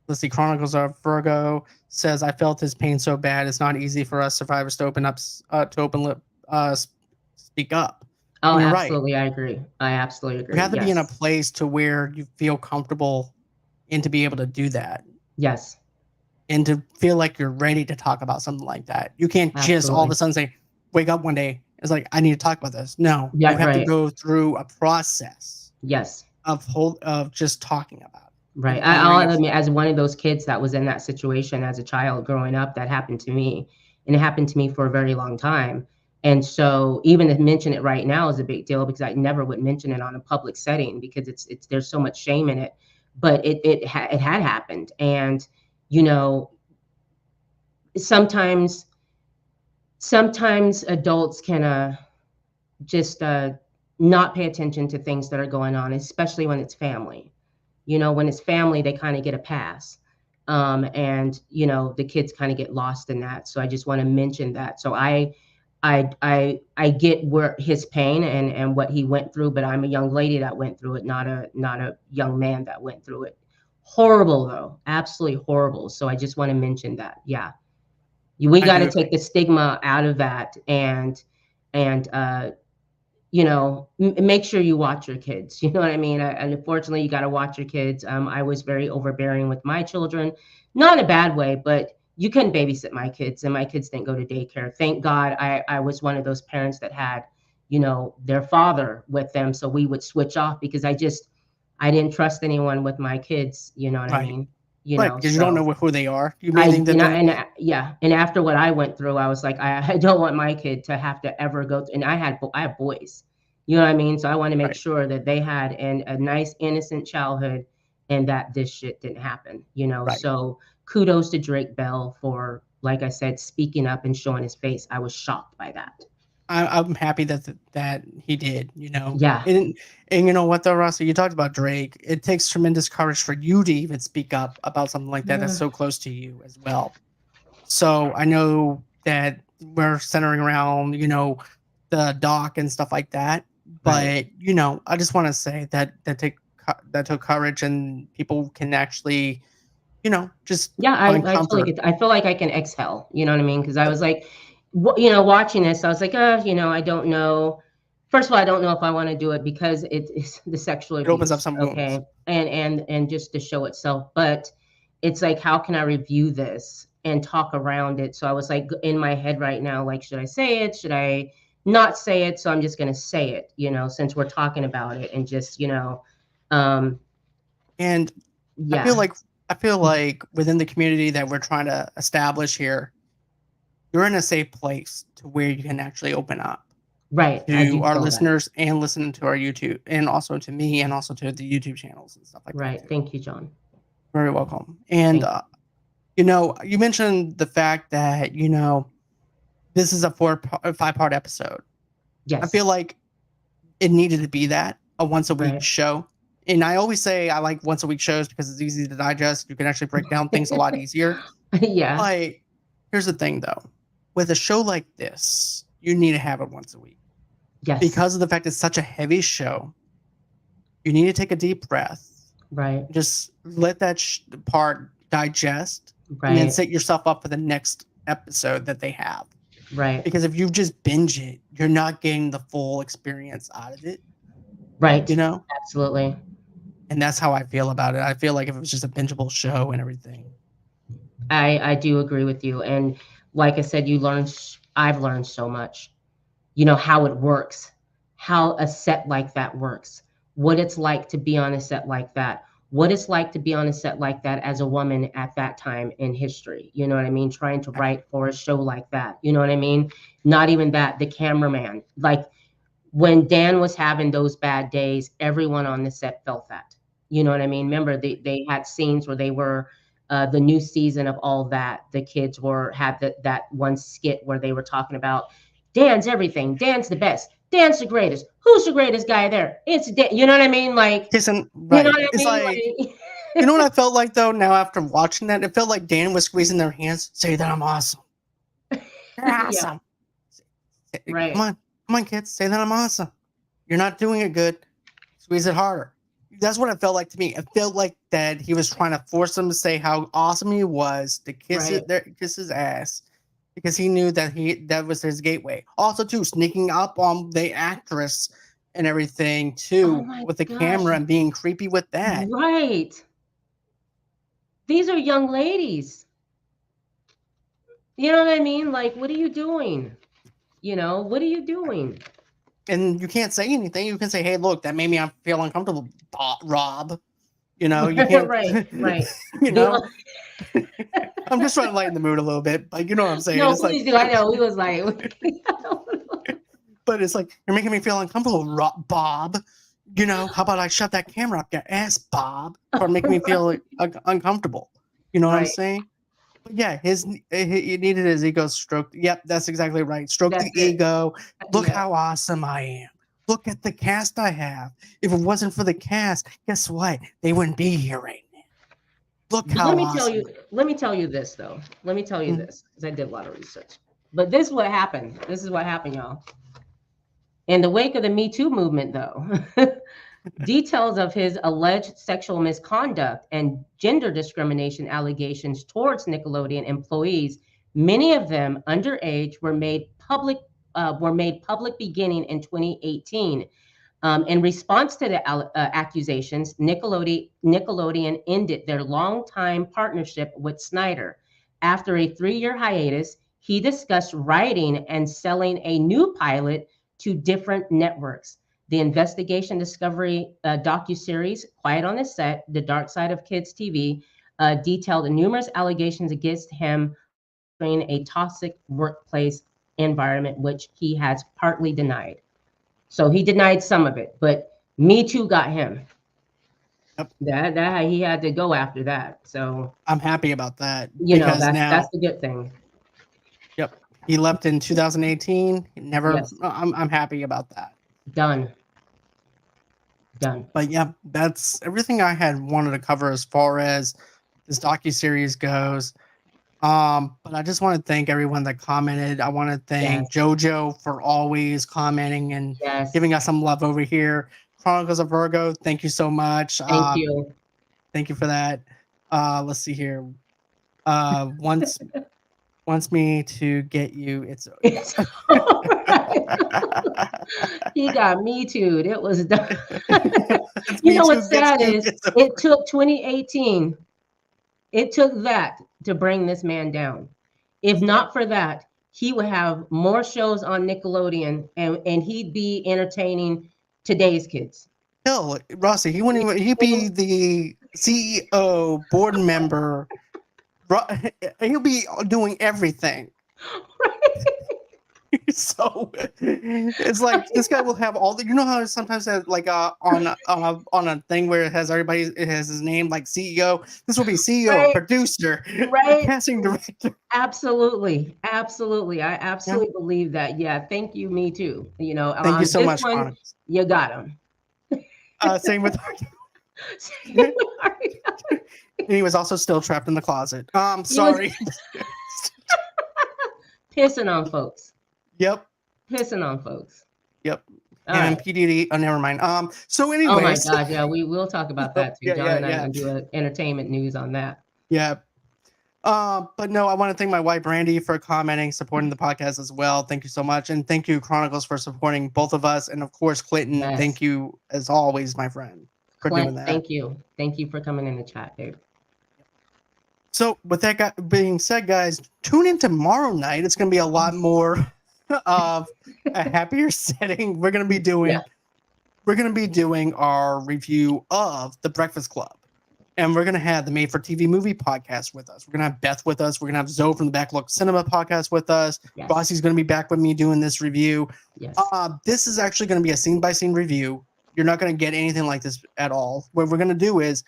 let's see. Chronicles of Virgo says I felt his pain so bad. It's not easy for us survivors to open lip, speak up. Oh, And you're right. absolutely. I agree. I absolutely You agree. have to be in a Yes. place to where you feel comfortable and to be able to do that Yes. and to feel like you're ready to talk about something like that. You can't just all of a Absolutely. sudden say, wake up one day. It's like, I need to talk about this. No, you Yeah. have to Right. go through a process Yes. of just talking about it Right. and honoring I it. mean, as one of those kids that was in that situation as a child growing up, that happened to me, and it happened to me for a very long time. And so, even to mention it right now is a big deal because I never would mention it on a public setting because it's there's so much shame in it. But it had happened, and you know, sometimes sometimes adults can just not pay attention to things that are going on, especially when it's family. When it's family, they kind of get a pass. And the kids kind of get lost in that. So I just want to mention that. So I get where his pain and what he went through, but I'm a young lady that went through it, not a young man that went through it. Horrible though, absolutely horrible. So I just want to mention that. Yeah. We I got do to take agree. the stigma out of that and make sure you watch your kids. You know what I mean? And unfortunately, you got to watch your kids. I was very overbearing with my children, not in a bad way, but you couldn't babysit my kids, and my kids didn't go to daycare. Thank God, I was one of those parents that had, their father with them, so we would switch off because I didn't trust anyone with my kids. You know what I Right. mean? Right. Because you don't So. know who they are. You may think that they're, Yeah, and after what I went through, I was like, I don't want my kid to have to ever go through. And I have boys, You know what I mean? So I want to make Right. sure that they had a nice, innocent childhood and that this shit didn't happen, you know? Right. So kudos to Drake Bell for, like I said, speaking up and showing his face. I was shocked by that. I'm happy that he did, you know. Yeah. And you know what though, Rossi, you talked about Drake. It takes tremendous courage for you to even speak up about something like that that's so close to you as well. So I know that we're centering around, you know, the doc and stuff like that. But Right. you know, I just want to say that took courage, and people can actually, you know, just Yeah, find I feel like comfort. I feel like I can exhale. You know what I mean? Because I was like, you know, watching this, I was like, you know, I don't know. First of all, I don't know if I want to do it because it's the sexual It opens up abuse, some wounds. okay, and just the show itself. But it's like, how can I review this and talk around it? So I was like in my head right now, like, should I say it? Should I not say it? So I'm just gonna say it, you know, since we're talking about it, and just, you know, um, And I feel yeah, like I feel like within the community that we're trying to establish here, you're in a safe place to where you can actually open up right. I to do our feel that. listeners and listen to our YouTube, and also to me, and also to the YouTube channels and stuff like that Right. too. Thank you, John. Very welcome. And Thank you. you know, you mentioned the fact that, you know, this is a 5-part episode. I feel Yes. like it needed to be that a once a week Right. show. And I always say I like once a week shows because it's easy to digest. You can actually break down things a lot easier. Yeah. But here's the thing though, with a show like this, you need to have it once a week Yes. because of the fact it's such a heavy show. You need to take a deep breath, Right. just let that part digest, and then Right. set yourself up for the next episode that they have. Right. Because if you just binge it, you're not getting the full experience out of it, you Right. know? Absolutely. And that's how I feel about it. I feel like if it was just a bingeable show and everything. I do agree with you. And like I said, I've learned so much. You know, how it works, how a set like that works, what it's like to be on a set like that, what it's like to be on a set like that as a woman at that time in history. You know what I mean? Trying to Right. write for a show like that. You know what I mean? Not even that, the cameraman. Like when Dan was having those bad days, everyone on the set felt that. You know what I mean? Remember, they had scenes where they were the new season of All That. The kids had that one skit where they were talking about Dan's everything. Dan's the best. Dan's the greatest. Who's the greatest guy there? It's Dan. You know what I mean? Like, Kissing, you know right. what I It's mean? like, Like, you know what I felt like though, now after watching that? It felt like Dan was squeezing their hands, say that I'm awesome. You're yeah, awesome. right, Come on, kids, say that I'm awesome. You're not doing it good. Squeeze it harder. That's what it felt like to me. It felt like that he was trying to force them to say how awesome he was to right. kiss his ass, because he knew that was his gateway. Also, too, sneaking up on the actress and everything Oh too my with the gosh, camera and being creepy with that. right. These are young ladies. You know what I mean? Like, what are you doing? You know, what are you doing? And you can't say anything. You can say, "Hey, look, that made me feel uncomfortable, Rob." You know, you can't. Right, right. You The know, I'm just trying to lighten the mood a little bit, but you know what I'm saying. no, It's like, please do. I know. We was like, but it's like you're making me feel uncomfortable, Bob. You know, how about I shut that camera up your ass, Bob, for making me feel uncomfortable. You know what I'm right. saying? But yeah, he needed his ego stroked. Yep, that's exactly right. Stroke the That's it. ego. Look Yeah. how awesome I am. Look at the cast I have. If it wasn't for the cast, guess what? They wouldn't be here right now. Look But let how me tell awesome you, I am. let me tell you this though. Let me tell you Mhm. this, because I did a lot of research. But this is what happened. This is what happened, y'all. In the wake of the Me Too movement, though, details of his alleged sexual misconduct and gender discrimination allegations towards Nickelodeon employees, many of them underage, were made public beginning in 2018. In response to the accusations, Nickelodeon ended their longtime partnership with Schneider. After a 3-year hiatus, he discussed writing and selling a new pilot to different networks. The investigation discovery docu-series, Quiet on the Set, The Dark Side of Kids TV, detailed numerous allegations against him in a toxic workplace environment, which he has partly denied. So he denied some of it, but Me Too got him. Yep. That he had to go after that. So I'm happy about that you know, because now, that's the good thing. yep, he left in 2018. Never, Yes. I'm happy about that. Done. Done. But yeah, that's everything I had wanted to cover as far as this docu-series goes. But I just want to thank everyone that commented. I want to thank Yes. JoJo for always commenting and Yes. giving us some love over here. Chronicles of Virgo, thank you so much. Thank you. Thank you for that. Let's see here. Once wants me to get you. It's It's all right. He got Me Too. It was done. it's You me know too. what's Gets sad you. is Gets over. it took 2018. It took that to bring this man down. If not for that, he would have more shows on Nickelodeon and he'd be entertaining today's kids. Hell, Rossie, he wouldn't even. He'd be the CEO, board member. He'll be doing everything. So it's like this guy will have all the. You know how sometimes that like on a thing where it has everybody, it has his name like CEO. This will be CEO, Right, producer, right. casting director. Absolutely. Absolutely. I Yeah. absolutely believe that. Yeah. Thank you. Me too. You know, Thank you on so this much, one, Chronicles. you got him. Same with. And he was also still trapped in the closet. He was Sorry. pissing on folks. Yep. Pissing on folks. Yep. All And right. PDD. Oh, never mind. So, Oh my anyways. God. Yeah, we will talk about that too. Yeah, John yeah, and I are yeah, gonna do an entertainment news on that. yeah. But no, I want to thank my wife Brandy for commenting, supporting the podcast as well. Thank you so much, and thank you Chronicles for supporting both of us, and of course Clinton. Yes. Thank you as always, my friend, for Clint, doing that. thank you. Thank you for coming in the chat, babe. So, with that being said, guys, tune in tomorrow night. It's going to be a lot more of a happier setting. We're going to be doing our review of The Breakfast Club. And we're going to have the Made for TV movie podcast with us. We're going to have Beth with us. We're going to have Zoe from the Backlook Cinema podcast with us. Yes. Rossie's going to be back with me doing this review. Yes. This is actually going to be a scene by scene review. You're not going to get anything like this at all. What we're going to do is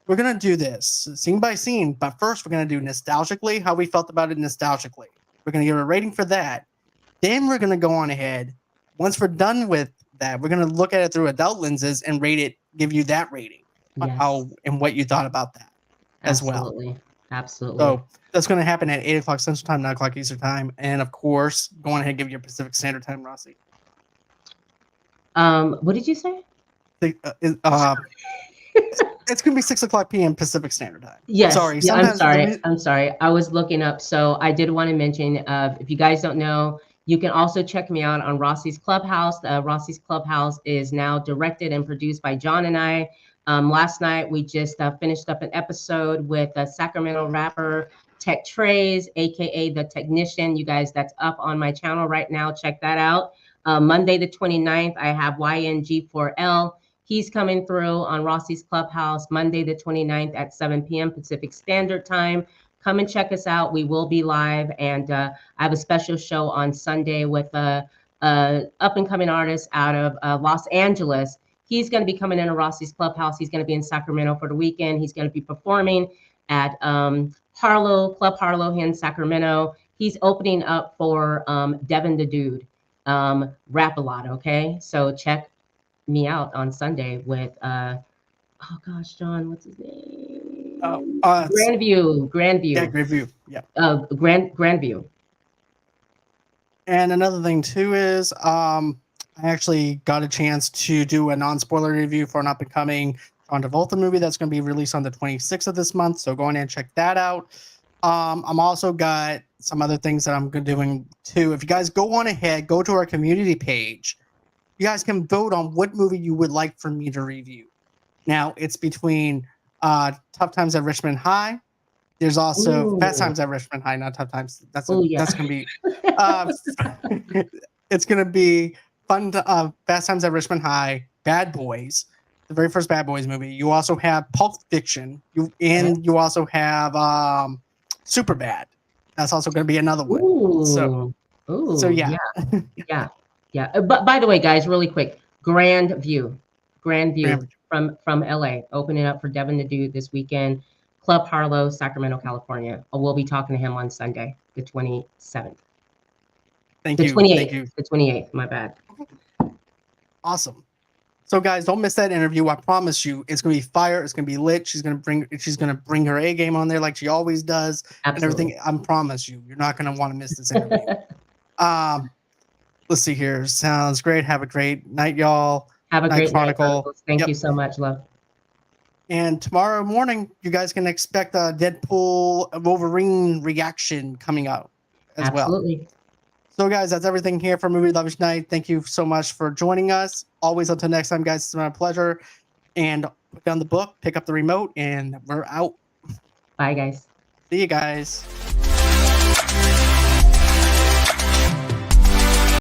we're going to do this scene by scene. But first, we're going to do nostalgically, how we felt about it nostalgically. We're going to give a rating for that. Then we're going to go on ahead. Once we're done with that, we're going to look at it through adult lenses and rate it, give you that rating. Yes. How and what you thought about that as well. Absolutely. Absolutely. So that's going to happen at 8 o'clock Central Time, 9 o'clock Eastern Time. And of course, go on ahead and give your Pacific Standard Time, Rossie. What did you say? It's going to be 6 o'clock p.m. Pacific Standard Time. Yes. Sorry. Yeah, I'm sorry. I was looking up. So I did want to mention, if you guys don't know, you can also check me out on Rossie's Clubhouse. Rossie's Clubhouse is now directed and produced by John and I. Last night, we just finished up an episode with Sacramento rapper Tech Trays, aka The Technician. You guys, that's up on my channel right now. Check that out. Monday the 29th, I have YNG4L. He's coming through on Rossie's Clubhouse Monday the 29th at 7 p.m. Pacific Standard Time. Come and check us out. We will be live. And I have a special show on Sunday with a up-and-coming artist out of Los Angeles. He's going to be coming into Rossie's Clubhouse. He's going to be in Sacramento for the weekend. He's going to be performing at Club Harlow here in Sacramento. He's opening up for Devin the Dude. Rap a lot, okay? So check me out on Sunday with oh gosh, John, what's his name? Grandview. Yeah, Grandview. Yeah. Grandview. And another thing too is I actually got a chance to do a non-spoiler review for an up-and-coming John Travolta movie that's going to be released on the 26th of this month. So go in and check that out. I'm also got some other things that I'm doing too. If you guys go on ahead, go to our community page. You guys can vote on what movie you would like for me to review. Now, it's between Tough Times at Richmond High. There's also Fast Times at Richmond High, not Tough Times. That's going to be... it's going to be fun. Fast Times at Richmond High, Bad Boys, the very first Bad Boys movie. You also have Pulp Fiction. You also have Superbad. That's also going to be another one. So yeah. Yeah. Yeah. But by the way, guys, really quick, Grand View Grandview. from LA, opening up for Devin to do this weekend. Club Harlow, Sacramento, California. We'll be talking to him on Sunday, the 27th. Thank The you. 28th. Thank you. The 28th. My bad. Awesome. So guys, don't miss that interview. I promise you, it's gonna be fire. It's gonna be lit. She's gonna bring her A game on there like she always does, and Absolutely. everything. I promise you, you're not gonna want to miss this interview. Let's see here. Sounds great. Have a great night, y'all. Have a Night great night, Chronicle. Chronicles. Thank Yep. you so much, love. And tomorrow morning, you guys can expect a Deadpool Wolverine reaction coming out as well. Absolutely. So, guys, that's everything here for Movie Lovers Night. Thank you so much for joining us. Always until next time, guys, it's been a pleasure. And put down the book, pick up the remote, and we're out. Bye, guys. See you guys.